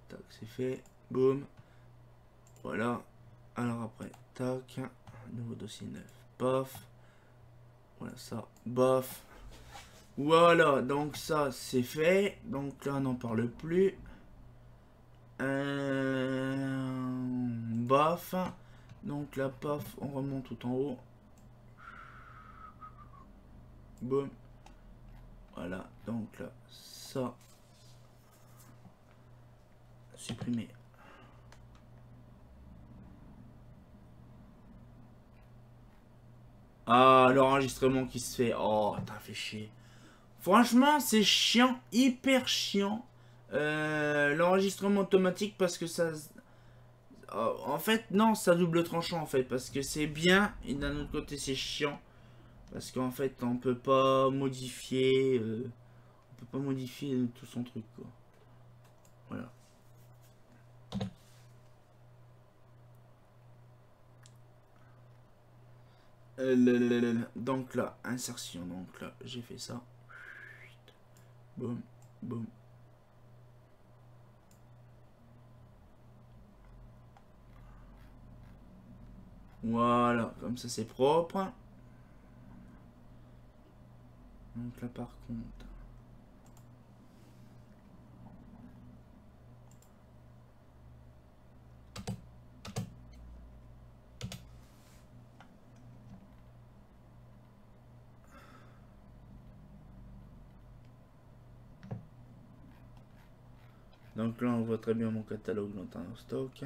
Tac, c'est fait. Boum. Voilà. Alors après, tac. Nouveau dossier 9. Paf. Voilà ça. Bof. Voilà. Donc ça, c'est fait. Donc là, on n'en parle plus. Bof. Donc là, paf, on remonte tout en haut. Boum. Voilà. Donc là, ça. Supprimer. Ah, l'enregistrement qui se fait. Oh, t'as fait chier. Franchement, c'est chiant, hyper chiant. L'enregistrement automatique parce que ça... En fait, non, ça double tranchant en fait. Parce que c'est bien et d'un autre côté, c'est chiant. Parce qu'en fait, on peut pas modifier... on peut pas modifier tout son truc, quoi. Voilà. Donc là, insertion. Donc là, j'ai fait ça. Boum, boum. Voilà, comme ça c'est propre. Donc là par contre. Donc là on voit très bien mon catalogue dans en stock.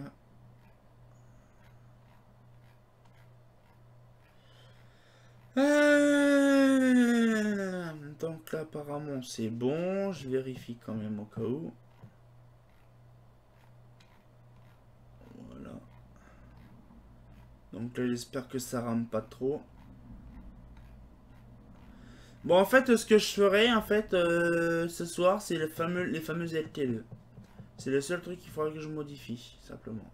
Donc là apparemment c'est bon, je vérifie quand même au cas où. Voilà. Donc là j'espère que ça rame pas trop. Bon en fait ce que je ferai en fait ce soir c'est les fameux LTE. C'est le seul truc qu'il faudra que je modifie simplement.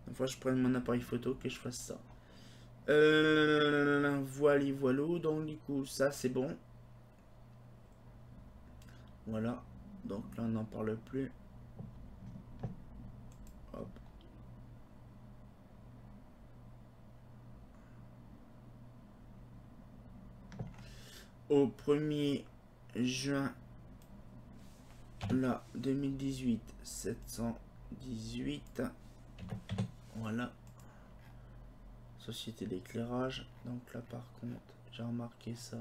Une fois je prenne mon appareil photo que je fasse ça. Voilà, voilà. Donc du coup, ça c'est bon. Voilà. Donc là, on n'en parle plus. Hop. Au 1er juin, là, 2018, 718. Voilà. Société d'éclairage. Donc là, par contre, j'ai remarqué ça.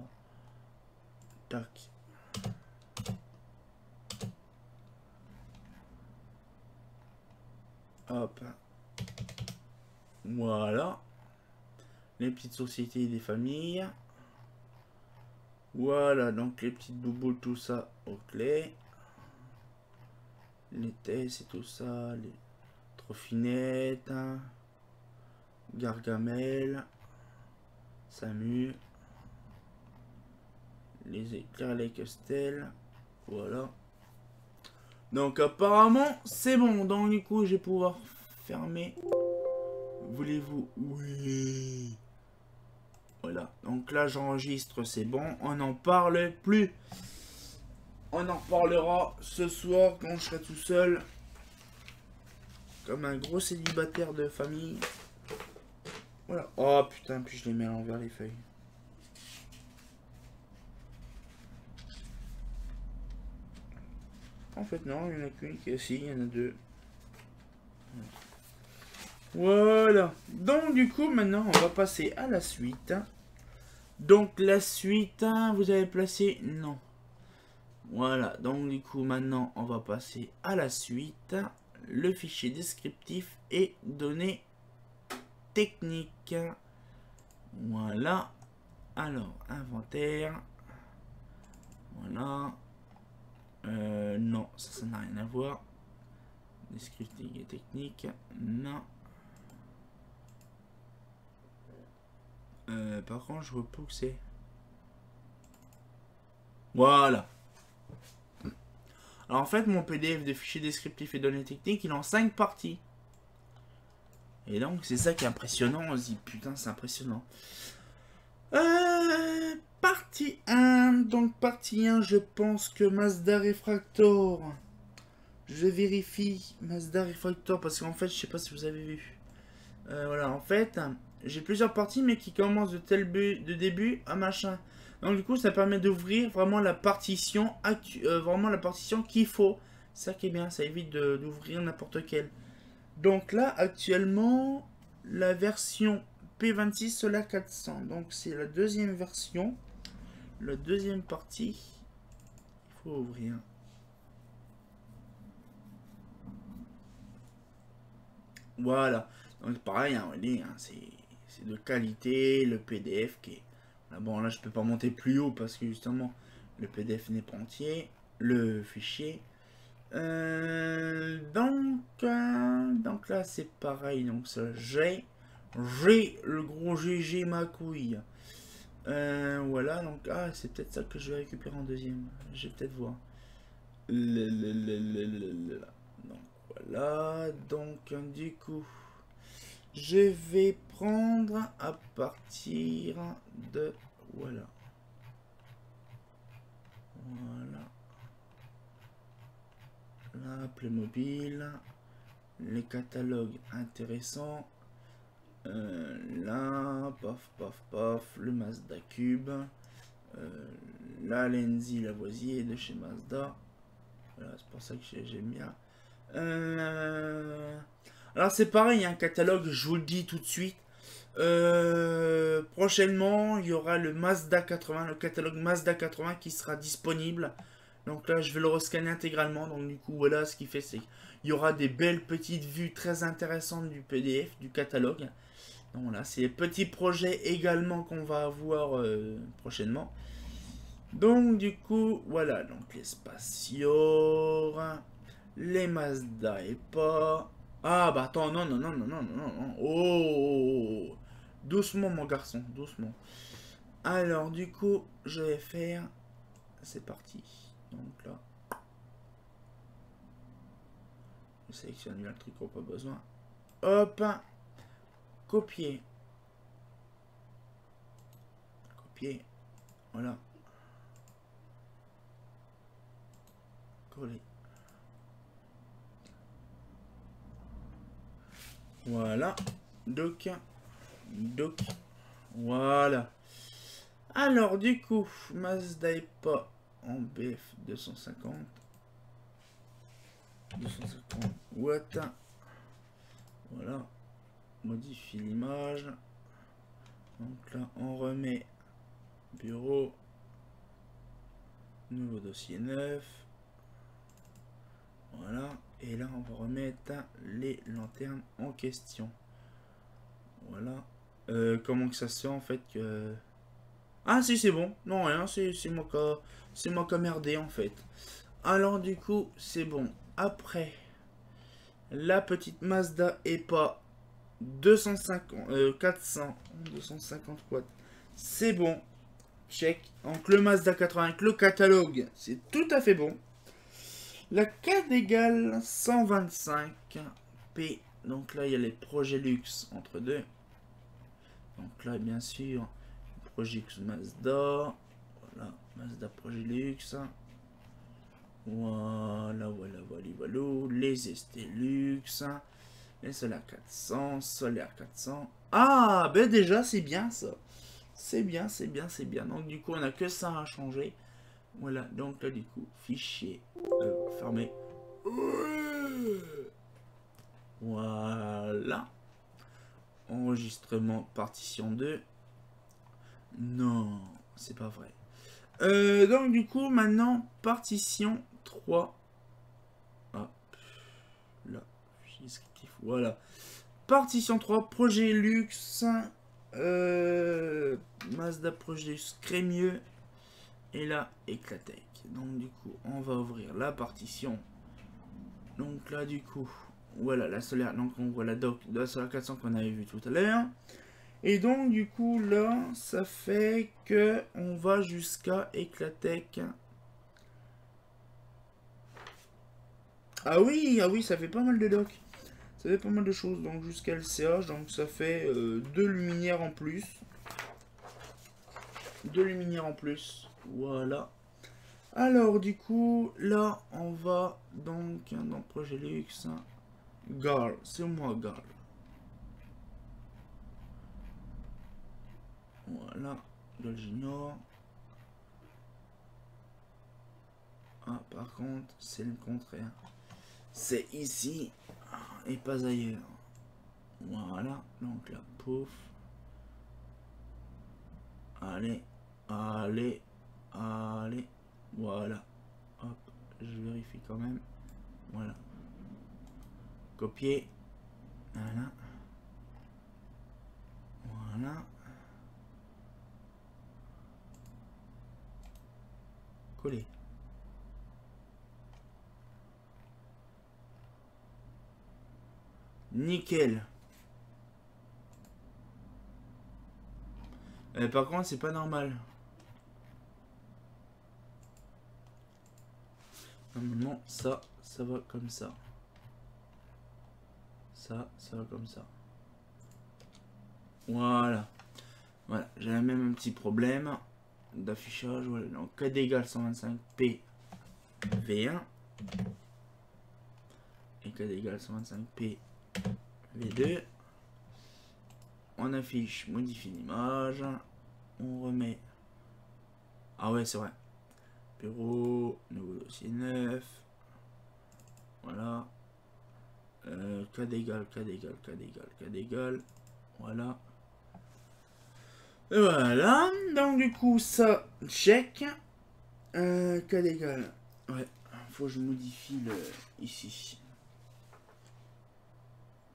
Tac. Hop. Voilà. Les petites sociétés des familles. Voilà, donc les petites bouboules, tout ça aux clés. Les tests et tout ça. Les trofinettes. Gargamel. Samu. Les éclairs, les castels. Voilà. Donc apparemment c'est bon. Donc du coup je vais pouvoir fermer. Voulez-vous? Oui. Voilà. Donc là j'enregistre, c'est bon. On n'en parle plus. On en reparlera ce soir quand je serai tout seul. Comme un gros célibataire de famille. Voilà. Oh putain, puis je les mets à l'envers les feuilles. En fait non, il n'y en a qu'une qui est ici, il y en a deux. Voilà. Donc du coup maintenant on va passer à la suite. Donc la suite, vous avez placé? Non. Voilà, donc du coup maintenant on va passer à la suite. Le fichier descriptif et données techniques. Voilà. Alors, inventaire. Voilà. Non, ça n'a rien à voir. Descriptif et technique. Non. Par contre, je vois pas que c'est. Voilà. Alors en fait, mon PDF de fichier descriptif et données techniques, il est en 5 parties. Et donc, c'est ça qui est impressionnant. On se dit, putain, c'est impressionnant. Partie 1. Donc, partie 1, je pense que Mazda Refractor. Je vérifie Mazda Refractor parce qu'en fait, je sais pas si vous avez vu. Voilà, en fait, j'ai plusieurs parties, mais qui commencent de début à machin. Donc, du coup, ça permet d'ouvrir vraiment la partition, vraiment la partition qu'il faut. Ça qui est bien, ça évite d'ouvrir n'importe quelle. Donc là, actuellement, la version P26 Solar 400. Donc c'est la deuxième version. La deuxième partie. Il faut ouvrir. Voilà. Donc pareil, hein, c'est de qualité. Le PDF qui est... Bon là, je peux pas monter plus haut parce que justement, le PDF n'est pas entier. Le fichier. Donc là c'est pareil, donc ça j'ai le gros GG ma couille. Voilà, donc c'est peut-être ça que je vais récupérer en deuxième. Je vais peut-être voir. Donc voilà, donc du coup Je vais prendre à partir de... Voilà. Voilà. Là, Playmobil. Les catalogues intéressants. Là, paf, paf, paf. Le Mazda Cube. La Lenzi Lavoisier de chez Mazda. Voilà, c'est pour ça que j'aime bien. Alors c'est pareil, un catalogue, je vous le dis tout de suite. Prochainement, il y aura le Mazda 80, le catalogue Mazda 80 qui sera disponible. Donc là, je vais le rescanner intégralement. Donc du coup, voilà, ce qui fait, c'est qu'il y aura des belles petites vues très intéressantes du PDF, du catalogue. Donc voilà, c'est les petits projets également qu'on va avoir prochainement. Donc du coup, voilà, donc les Spatiaux, les Mazda et pas... Ah bah attends, non, non, non, non, non, non, non, oh, doucement mon garçon, doucement. Alors du coup, je vais faire... C'est parti. Donc là, je sélectionne bien le truc qu'on n'a pas besoin. Hop, copier. Copier, voilà. Coller. Voilà. Doc. Voilà. Alors, du coup, Mazda est pas en BF 250. 250 watts. Voilà. Modifie l'image. Donc là, on remet bureau. Nouveau dossier neuf. Voilà. Et là, on va remettre les lanternes en question. Voilà. Comment que ça se fait en fait que... Ah si, c'est bon. Non, rien, c'est moi qui a merdé en fait. Alors du coup, c'est bon. Après, la petite Mazda EPA 250 watts. C'est bon. Check. Donc le Mazda 80 avec le catalogue, c'est tout à fait bon. La CAD égale 125p. Donc là, il y a les projets luxe entre deux. Donc là, bien sûr, Project Mazda. Voilà, Mazda Projet Luxe. Voilà, voilà, voilà. Les ST Luxe. Les Solaire 400, Solaire 400. Ah, ben déjà, c'est bien ça. C'est bien, c'est bien, c'est bien. Donc du coup, on n'a que ça à changer. Voilà, donc là, du coup, fichier fermé. Voilà. Enregistrement partition 2. Non, c'est pas vrai. Donc du coup, maintenant, partition 3. Ah, là, descriptif, voilà. Partition 3, projet luxe. Mazda projet luxe Crémieux. Et là, Eclatec. Donc du coup, on va ouvrir la partition. Donc là, du coup, voilà la solaire. Donc on voit la doc de la solaire 400 qu'on avait vu tout à l'heure. Et donc du coup là, ça fait que on va jusqu'à Eclatec. Ah oui, ça fait pas mal de docs. Ça fait pas mal de choses. Donc jusqu'à LCH, donc ça fait 2 luminaires en plus. 2 luminaires en plus. Voilà. Alors du coup, là, on va donc dans Projet Luxe. Garl, c'est moi Garl. Voilà, Garl Junior. Ah, par contre, c'est le contraire. C'est ici et pas ailleurs. Voilà, donc là, pouf. Allez, allez, allez. Voilà. Hop, je vérifie quand même. Voilà. Copier. Voilà. Voilà. Coller. Nickel. Par contre, c'est pas normal. Normalement, ça va comme ça. Ça va comme ça. Voilà. Voilà, j'avais même un petit problème d'affichage. Voilà, donc KD égale 125p V1 et KD égale 125p V2. On affiche, modifie l'image. On remet. Ah ouais, c'est vrai. Bureau, nouveau dossier 9. Voilà. KD égale, KD égale, KD égale, KD égale. Voilà. Et voilà. Donc du coup, ça, check. KD égale. Ouais. Faut que je modifie le ici.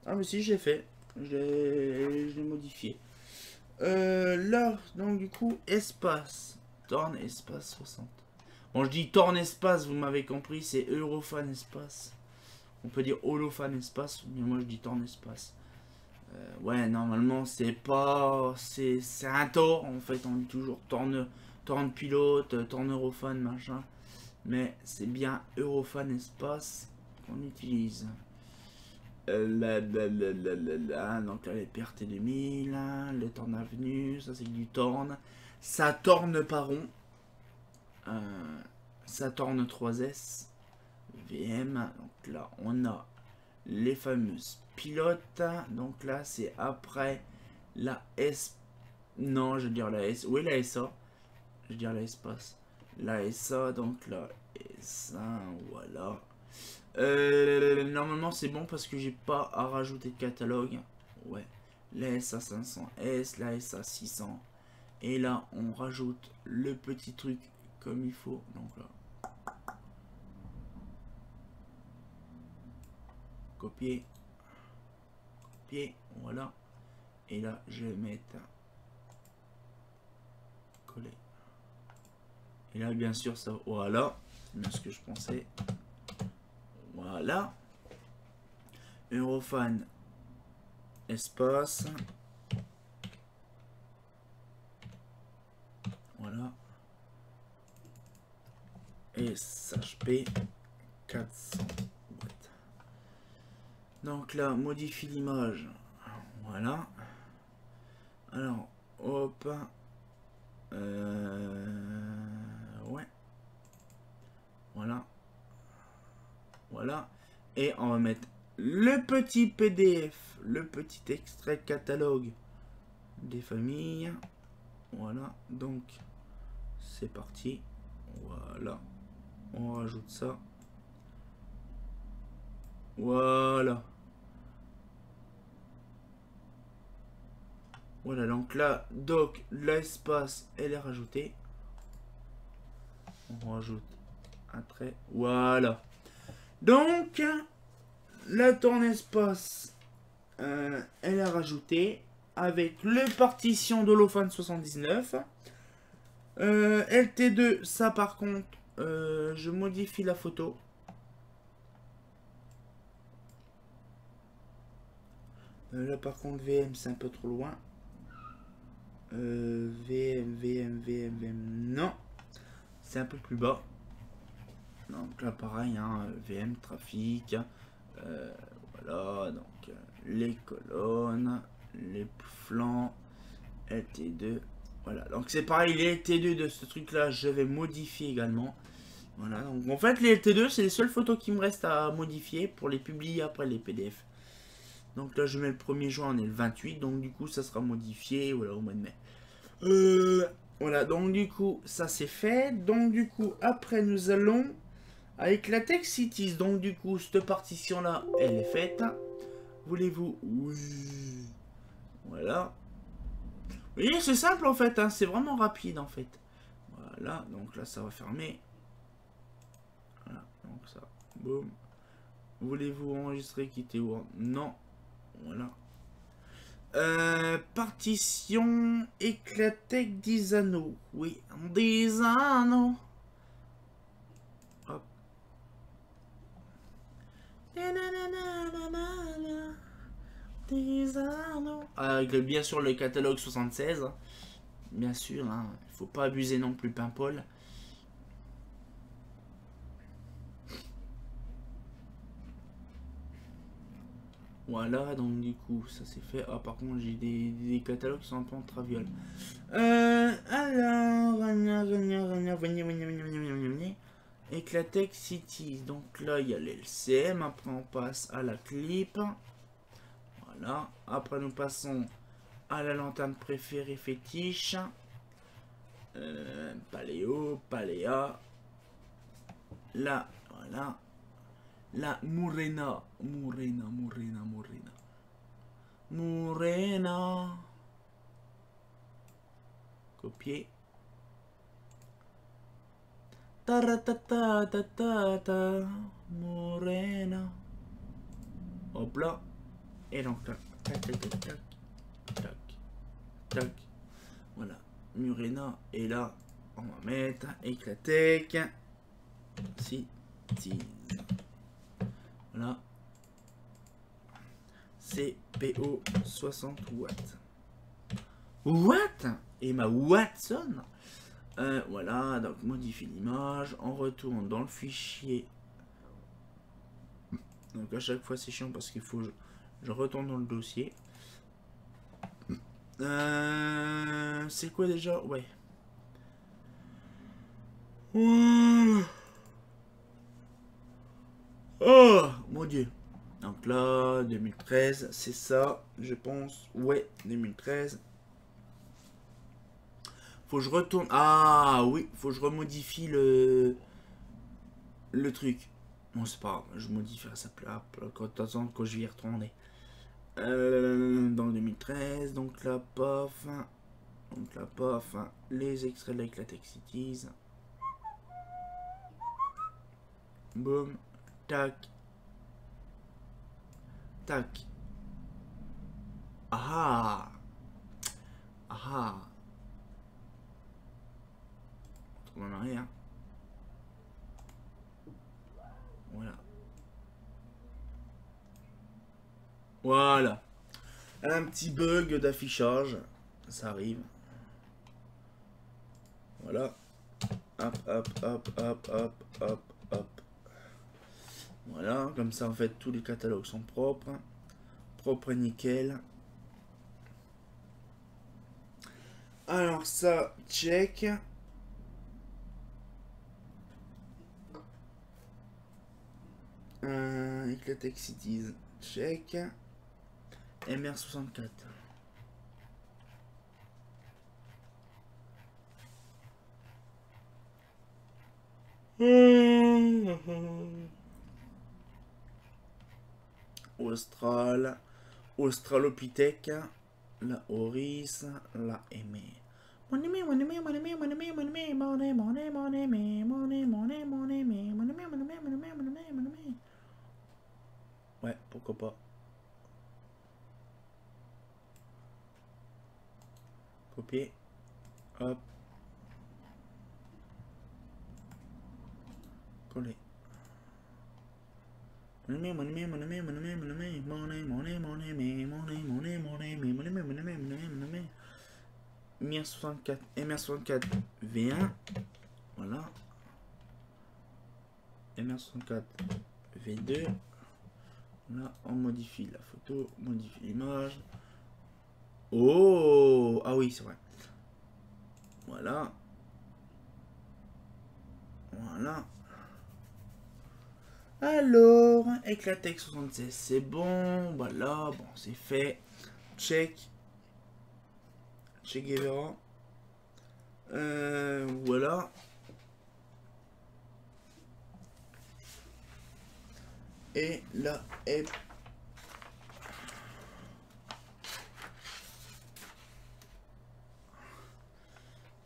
Ah mais si, j'ai fait. Je l'ai modifié. Là, donc du coup, espace. Torn espace 60. Bon, je dis Torn espace, vous m'avez compris, c'est Eurofan espace. On peut dire Holofan espace, mais moi je dis Torn espace. Ouais, normalement, c'est pas... C'est un Tor, en fait, on dit toujours Torn pilote, Torn Eurofan, machin. Mais c'est bien Eurofan espace qu'on utilise. Donc là, les PRT 2000, le Torn Avenue, ça c'est du Torn. Ça tourne pas rond. Ça tourne 3S. VM. Donc là, on a les fameuses pilotes. Donc là, c'est après la S. Non, je veux dire la S. Oui, la SA. Je veux dire la espace. La SA, donc là, SA, voilà. Normalement c'est bon parce que j'ai pas à rajouter de catalogue. Ouais. La SA 500S, la SA 600. Et là on rajoute le petit truc comme il faut. Donc là. Copier. Copier. Voilà. Et là je vais mettre. Coller. Et là bien sûr ça. Voilà. C'est bien ce que je pensais. Voilà. Eurofan espace. Voilà. Et SHP 400 watts. Donc là, modifie l'image. Voilà. Alors, hop. Ouais. Voilà. Voilà. Et on va mettre le petit PDF, le petit extrait de catalogue des familles. Voilà. Donc, c'est parti. Voilà. On rajoute ça. Voilà. Voilà, donc là, doc, l'espace, elle est rajoutée. On rajoute un trait. Voilà. Donc, la tourne espace, elle est rajoutée avec le partition d'Holofan 79. LT2, ça par contre, je modifie la photo. Là par contre, VM, c'est un peu trop loin. VM, non. C'est un peu plus bas. Donc là pareil, hein, VM, trafic. Voilà, donc les colonnes, les flancs, LT2. Voilà, donc c'est pareil, les LT2 de ce truc là, je vais modifier également. Voilà, donc en fait les LT2 c'est les seules photos qui me restent à modifier pour les publier après les PDF. Donc là je mets le 1er juin, on est le 28, donc du coup ça sera modifié, voilà, au mois de mai. Voilà, donc du coup ça c'est fait. Donc du coup après nous allons avec la Tech Cities. Donc du coup cette partition là elle est faite. Voulez-vous? Oui. Voilà. Vous voyez c'est simple en fait, hein, c'est vraiment rapide en fait. Voilà, donc là ça va fermer. Voilà, donc ça, boum. Voulez-vous enregistrer, quitter Word? Non. Voilà. Partition Eclatec 10 anneaux. Oui, 10 anneaux. Hop. Des anneaux. Avec bien sûr le catalogue 76. Bien sûr, hein, il faut pas abuser non plus, Paimpol. Voilà, donc du coup, ça c'est fait. Ah, par contre, j'ai des catalogues qui sont un peu en traviole. Alors, Eclatech Cities. Donc là, il y a l'LCM. Après, on passe à la clip. Voilà. Après, nous passons à la lanterne préférée fétiche. Paléo, Paléa. Là, voilà. La Murena. Murena. Copier. Ta Morena. Hop là. Et donc là. Tac, tac, tac, tac. Tac. Tac. Voilà. Murena. Et là, on va mettre Eclatech. Si. Voilà. CPO 60 watts. What? Et ma Watson? Voilà, donc modifie l'image, on retourne dans le fichier. Donc à chaque fois c'est chiant parce qu'il faut que je retourne dans le dossier. C'est quoi déjà? Ouais. Oh mon dieu. Donc là, 2013, c'est ça, je pense. Ouais, 2013. Faut que je retourne. Ah oui, faut que je remodifie le truc. Bon, c'est pas grave, je modifierai ça plus tard quand je vais y retourner. Dans 2013, donc là, paf. Donc là, paf. Les extraits de Eclatech Cities. Boum. Tac. Tac. Ah. Ah. On retourne en arrière. Voilà. Voilà. Un petit bug d'affichage. Ça arrive. Voilà. Hop, hop, hop, hop, hop, hop, hop. Voilà. Comme ça, en fait, tous les catalogues sont propres. Propre et nickel. Alors ça, check. Eclatech Cities, check. MR64. Austral. Australopithèque. La Oris. La Aimée. Ouais, pourquoi pas. Copier. Hop. Coller. MR64 MR64 V1. Voilà. MR64 V2. Là, on modifie la photo, modifie l'image. Oh! Ah oui, c'est vrai. Voilà. Voilà. Alors, Eclatech 76, c'est bon. Voilà, bon, c'est fait. Check. Che Guevara. Voilà. Et là,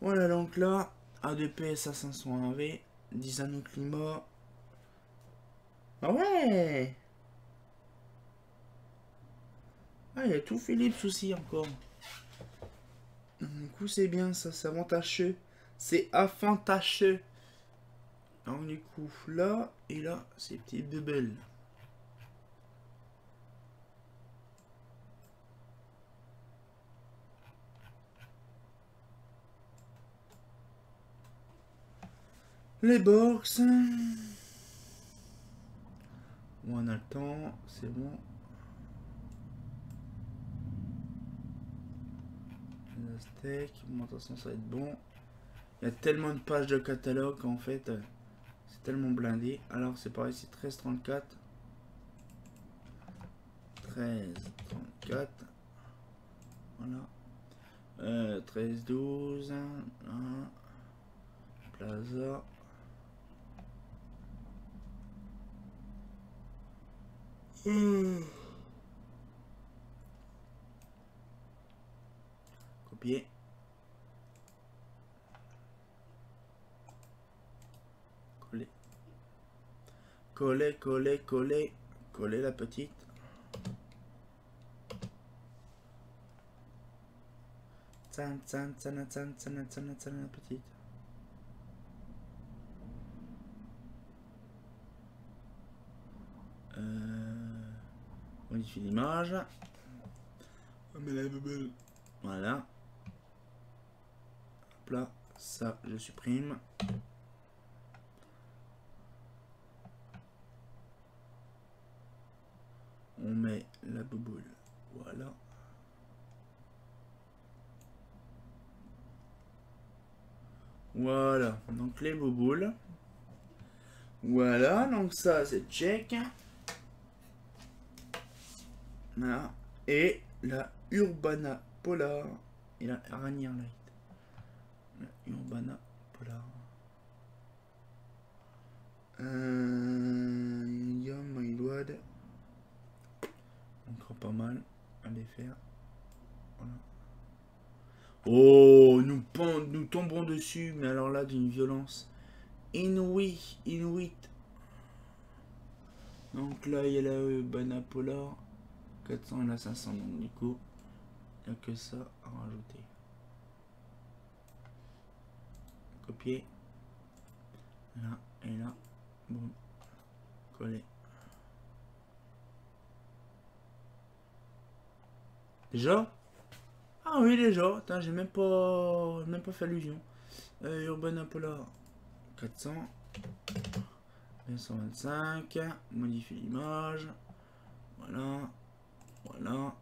voilà, donc là, ADPS à 501V, 10 anneaux climat. Ah ouais! Ah, il y a tout Philips aussi encore. Du coup, c'est bien ça, c'est avantageux. C'est avantageux. Alors, du coup, là et là, ces petits bubbles. Les box. On a le temps, c'est bon. Les Aztèques. Bon, de toute façon, ça va être bon. Il y a tellement de pages de catalogue qu'en fait, c'est tellement blindé. Alors, c'est pareil, c'est 13,34. 13,34. Voilà. 13,12. Plaza. Copier. Coller. Coller, coller, coller. Coller la petite. Tsan, tsan, tsan, tsan, tsan, tsan, tsan, la petite. Modifie l'image. On met la bubble. Voilà. Hop là. Ça, je supprime. On met la bouboule. Voilà. Voilà. Donc les bouboules. Voilà. Donc ça, c'est check. Voilà. Et la Urbana Polar et la Rainier Light. La Urbana Polar. My Lord. Encore pas mal à les faire. Voilà. Oh, nous tombons dessus, mais alors là, d'une violence inouïe, inuite. Donc là, il y a la Urbana Polar. 400 et la 500, donc du coup, il n'y a que ça à rajouter. Copier. Là et là. Bon. Coller. Déjà? Ah oui, déjà. J'ai même pas fait allusion. Urbana Polar. 400. 225. Modifier l'image. Voilà. Voilà.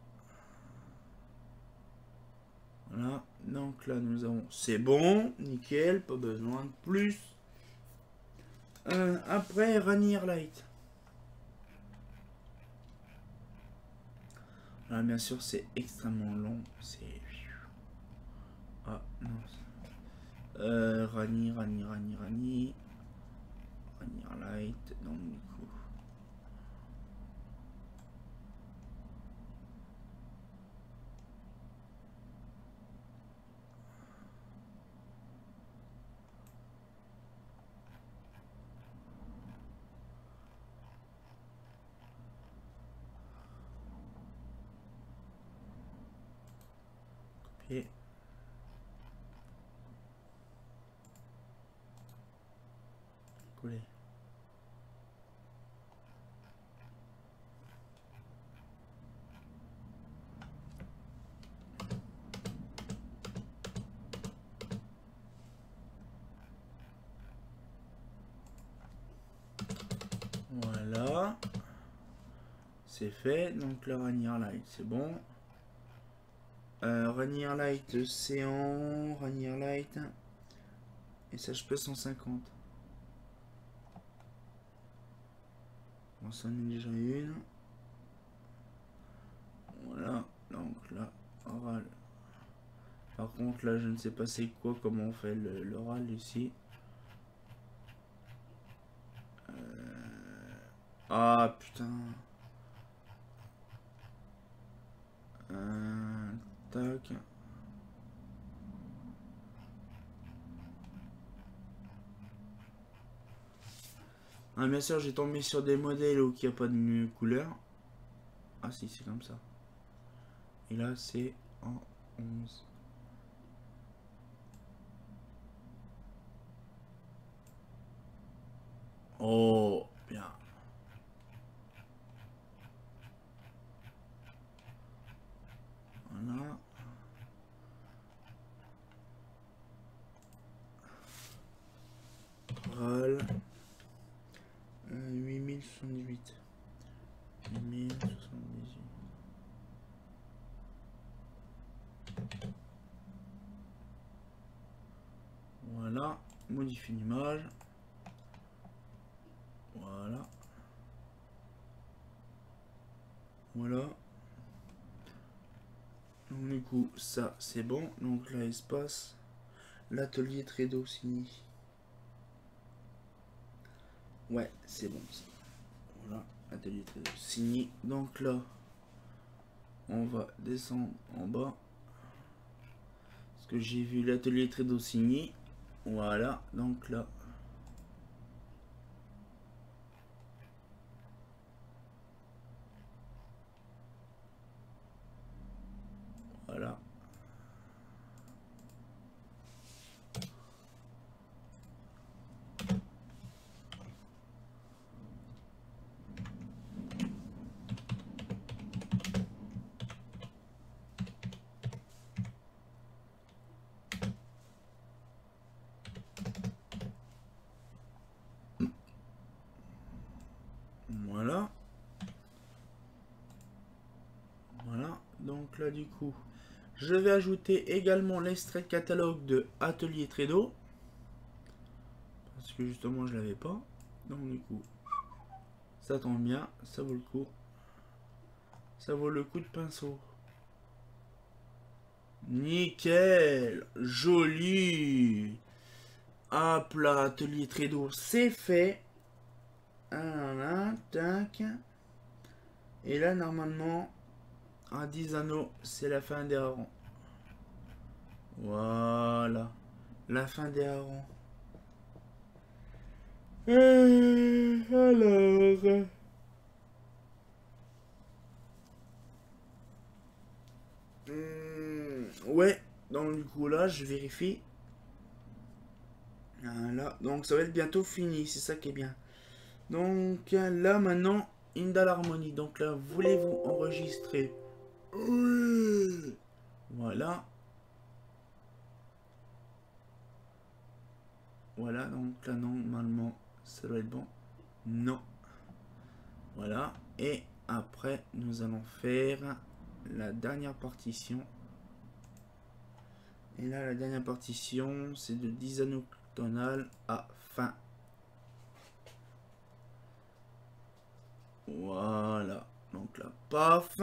Voilà. Donc là, nous avons... C'est bon. Nickel. Pas besoin de plus. Après, Rainier Light. Alors, bien sûr, c'est extrêmement long. C'est... Ah, non. Rainier Light. Donc, du coup... Copier. Coller. Voilà. C'est fait. Donc le Rainier Light, c'est bon. Rainier Light, Océan, Rainier Light. Et ça, je peux 150. Bon, ça en est déjà une. Voilà. Donc là, oral. Par contre, là, je ne sais pas c'est quoi, comment on fait l'oral ici. Ah, putain. Tac. Ah, bien sûr, j'ai tombé sur des modèles où il n'y a pas de couleur. Ah si, c'est comme ça. Et là, c'est en 11. Oh, bien. Voilà. RAL. 8078. 8078. modifie l'image. Voilà. Voilà. Donc du coup, ça c'est bon. Donc là, espace. L'atelier Tredo signé. Ouais, c'est bon ça. Voilà, atelier Tredo signé. Donc là, on va descendre en bas. Parce que j'ai vu l'atelier Tredo signé. Voilà, donc là. Voilà. Voilà. Voilà. Donc là, du coup, je vais ajouter également l'extrait de catalogue de Atelier Tredo. Parce que justement, je l'avais pas. Donc du coup, ça tombe bien. Ça vaut le coup. Ça vaut le coup de pinceau. Nickel. Joli. Hop là, Atelier Tredo, c'est fait. Là, tac. Et là, normalement, à 10 anneaux, c'est la fin des harengs. Voilà. La fin des harengs. Alors. Ouais. Donc, du coup, là, je vérifie. Voilà. Donc, ça va être bientôt fini. C'est ça qui est bien. Donc, là, maintenant, Indal Harmony. Donc, là, voulez-vous enregistrer? Oui. Voilà. Voilà, donc là, normalement, ça doit être bon. Non. Voilà. Et après, nous allons faire la dernière partition. Et là, la dernière partition, c'est de 10 anneaux tonal à fin. Voilà. Donc là, paf.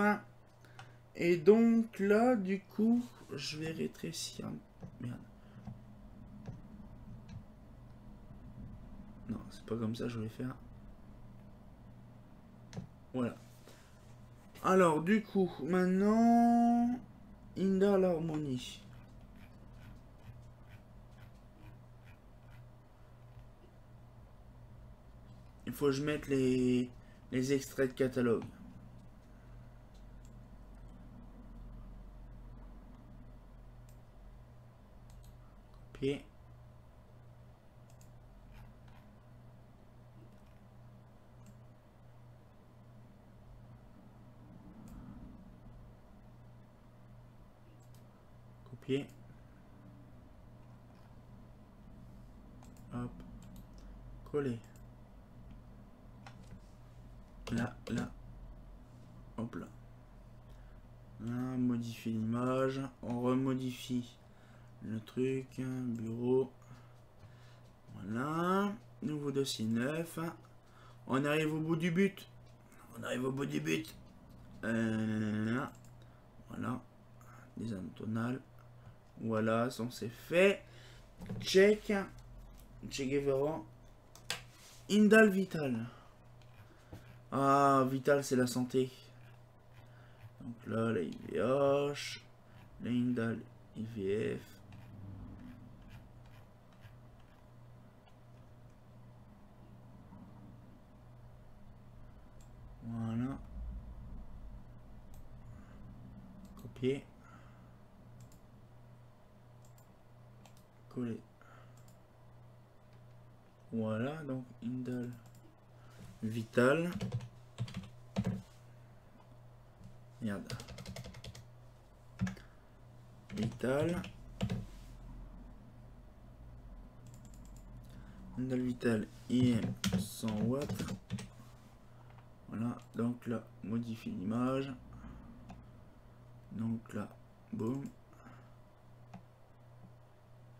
Et donc là, du coup, je vais rétrécir. Merde. Non, c'est pas comme ça, je vais faire. Voilà. Alors, du coup, maintenant, Indal Harmony. Il faut que je mette les extraits de catalogue. Copier. Copier. Hop. Coller. Là, là. Hop là. Là, modifie l'image. On remodifie le truc. Bureau. Voilà. Nouveau dossier neuf. On arrive au bout du but. On arrive au bout du but. Là. Voilà. Des anneaux tonales. Voilà, ça c'est fait. Check. Check Guevara. Indal Vital. Ah, Vital, c'est la santé. Donc là, la IVH. La Indal IVF. Voilà. Copier. Coller. Voilà, donc Indal Vital. Merde. Vital. Indal Vital IM 100 watts. Voilà, donc là, modifie l'image. Donc là, boum.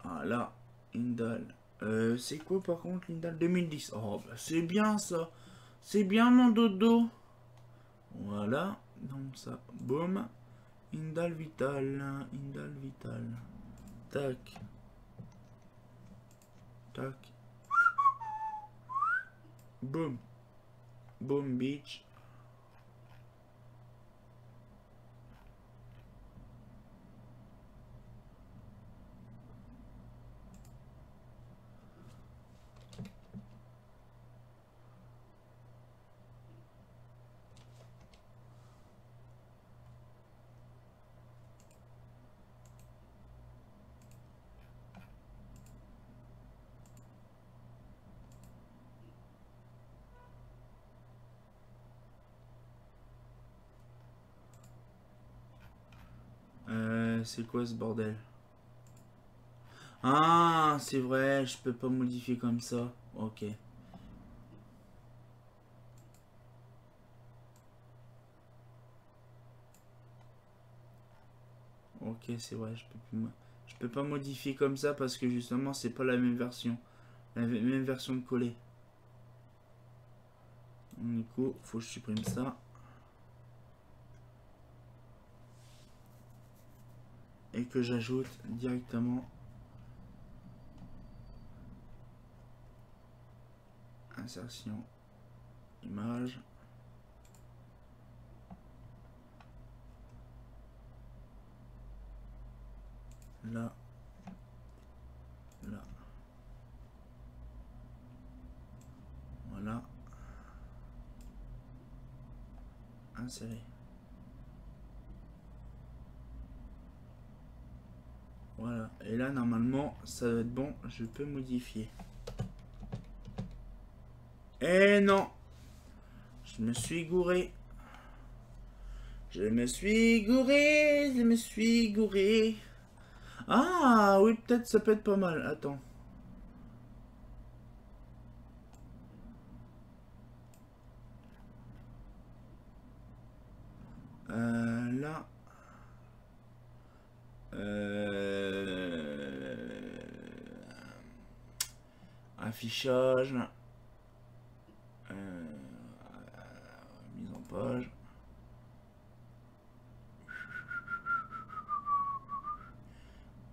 Voilà, Indal C'est quoi par contre Lindal 2010? Oh bah c'est bien ça. C'est bien mon dodo. Voilà. Donc ça. Boum. Indal Vital. Indal Vital. Tac. Tac. Boum. Boom Beach. C'est quoi ce bordel? Ah, c'est vrai, je peux pas modifier comme ça. Ok. Ok, c'est vrai, je peux pas modifier comme ça parce que justement c'est pas la même version. La même version de coller. Du coup, faut que je supprime ça. Et que j'ajoute directement insertion image. Là. Là. Voilà. Insérer. Voilà. Et là, normalement, ça va être bon. Je peux modifier. Eh non! Je me suis gouré. Je me suis gouré. Je me suis gouré. Ah, oui, peut-être ça peut être pas mal. Attends. Là. Affichage. Mise en page.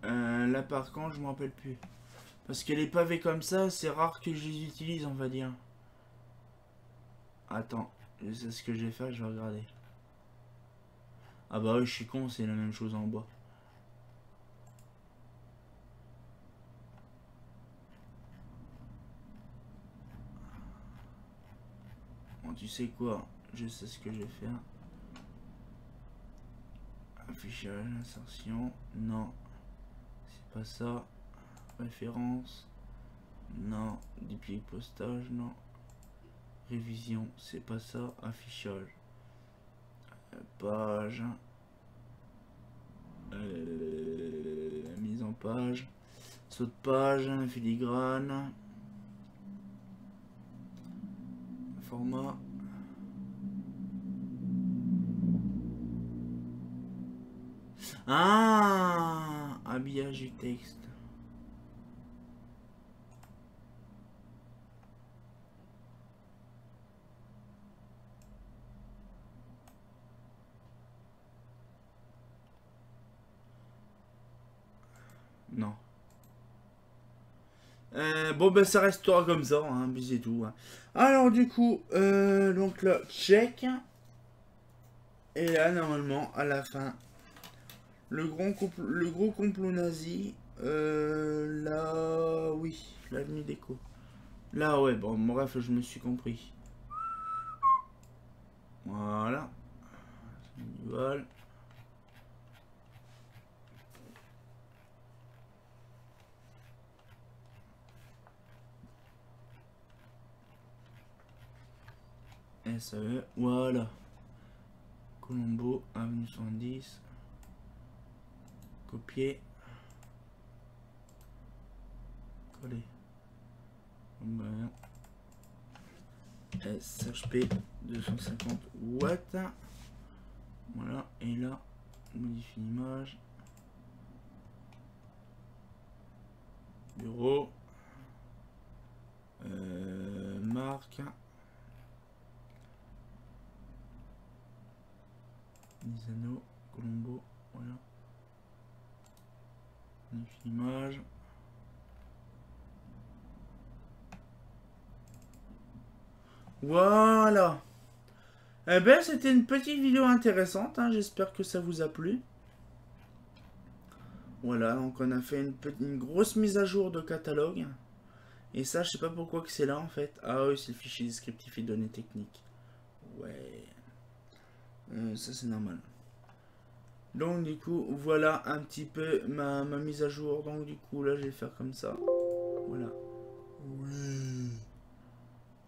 Là par contre je me rappelle plus. Parce que les pavés comme ça, c'est rare que je les utilise, on va dire. Attends, je sais ce que je vais faire, je vais regarder. Ah bah oui, je suis con, c'est la même chose en bas. Bon, tu sais quoi? Je sais ce que je vais faire. Affichage, insertion, non. C'est pas ça. Référence, non. Déplier postage, non. Révision, c'est pas ça. Affichage. Page. Mise en page. Saut de page, filigrane. Format. Ah, habillage du texte. Non. Bon ben ça restera comme ça, hein, puis c'est tout. Hein. Alors du coup, donc là, check. Et là, normalement, à la fin, le gros complot nazi. Là, oui, l'avenue déco. Là, ouais, bon, bref, je me suis compris. Voilà. Voilà. SAE, voilà. Colombo, avenue 110. Copier. Coller. SHP 250 watts. Voilà, et là, modifie l'image. Bureau. marque. Misano, Colombo, voilà. Image. Voilà. Eh ben, c'était une petite vidéo intéressante, hein. J'espère que ça vous a plu. Voilà, donc on a fait une grosse mise à jour de catalogue. Et ça, je sais pas pourquoi que c'est là, en fait. Ah oui, c'est le fichier descriptif et données techniques. Ouais. Ça, c'est normal. Donc, du coup, voilà un petit peu ma mise à jour. Donc, du coup, là, je vais faire comme ça. Voilà. Oui.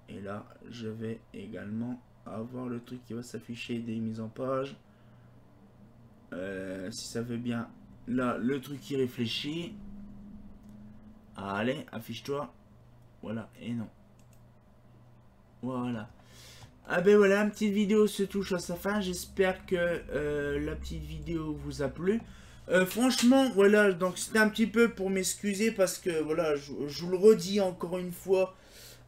Et là, je vais également avoir le truc qui va s'afficher des mises en page. Si ça veut bien. Là, le truc qui réfléchit. Allez, affiche-toi. Voilà, et non. Voilà. Ah ben voilà, une petite vidéo se touche à sa fin. J'espère que la petite vidéo vous a plu. Franchement, voilà, donc c'était un petit peu pour m'excuser parce que, voilà, je vous le redis encore une fois.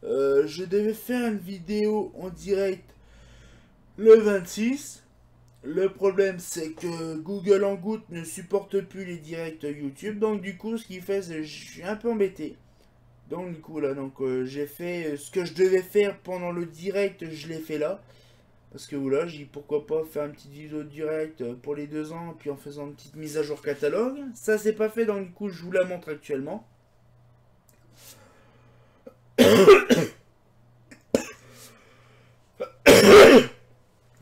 Je devais faire une vidéo en direct le 26. Le problème, c'est que Google Hangout ne supporte plus les directs YouTube. Donc, du coup, ce qui fait, c'est que je suis un peu embêté. Donc, du coup, là, j'ai fait ce que je devais faire pendant le direct, je l'ai fait là. Parce que voilà, j'ai dit pourquoi pas faire une petite vidéo direct pour les 2 ans, puis en faisant une petite mise à jour catalogue. Ça, c'est pas fait, donc du coup, je vous la montre actuellement.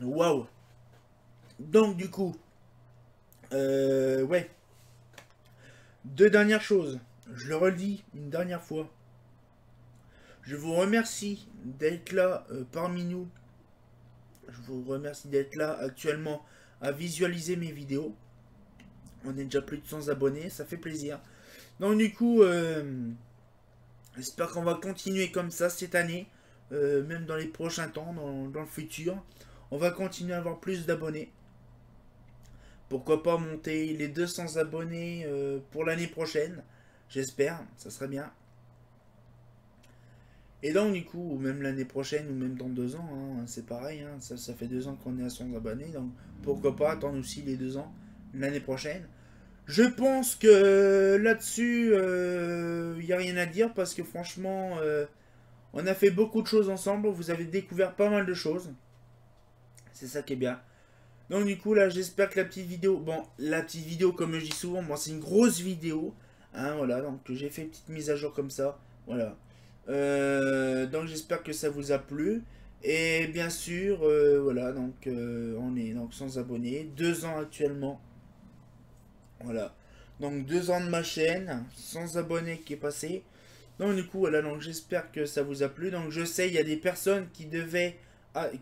Waouh! Donc, du coup, ouais. 2 dernières choses. Je le redis une dernière fois. Je vous remercie d'être là parmi nous. Je vous remercie d'être là actuellement à visualiser mes vidéos. On est déjà plus de 100 abonnés, ça fait plaisir. Donc du coup, j'espère qu'on va continuer comme ça cette année. Même dans les prochains temps, dans le futur. On va continuer à avoir plus d'abonnés. Pourquoi pas monter les 200 abonnés pour l'année prochaine. J'espère, ça serait bien. Et donc du coup, ou même l'année prochaine, ou même dans 2 ans, hein, c'est pareil, hein, ça fait 2 ans qu'on est à 100 abonnés, donc pourquoi pas attendre aussi les 2 ans l'année prochaine. Je pense que là-dessus, il n'y a rien à dire, parce que franchement, on a fait beaucoup de choses ensemble, vous avez découvert pas mal de choses. C'est ça qui est bien. Donc du coup, là, j'espère que la petite vidéo, bon, la petite vidéo, comme je dis souvent, bon, c'est une grosse vidéo, hein, voilà, donc j'ai fait une petite mise à jour comme ça, voilà. Donc j'espère que ça vous a plu. Et bien sûr, voilà, donc on est donc 100 abonnés, 2 ans actuellement. Voilà. Donc 2 ans de ma chaîne, 100 abonnés qui est passé. Donc du coup, voilà, donc j'espère que ça vous a plu. Donc je sais, il y a des personnes qui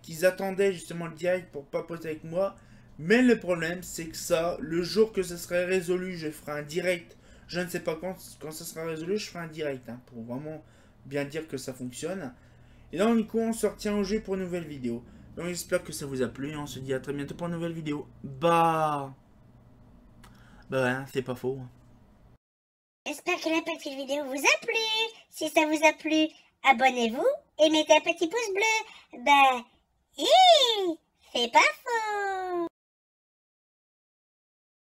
qui attendaient justement le direct pour papoter avec moi. Mais le problème, c'est que ça, le jour que ce serait résolu, je ferai un direct. Je ne sais pas quand ça sera résolu, je ferai un direct, hein, pour vraiment bien dire que ça fonctionne. Et donc du coup, on se retient au jeu pour une nouvelle vidéo. Donc j'espère que ça vous a plu et on se dit à très bientôt pour une nouvelle vidéo. Bah ouais, hein, c'est pas faux. J'espère que la petite vidéo vous a plu. Si ça vous a plu, abonnez-vous et mettez un petit pouce bleu. Ben, c'est pas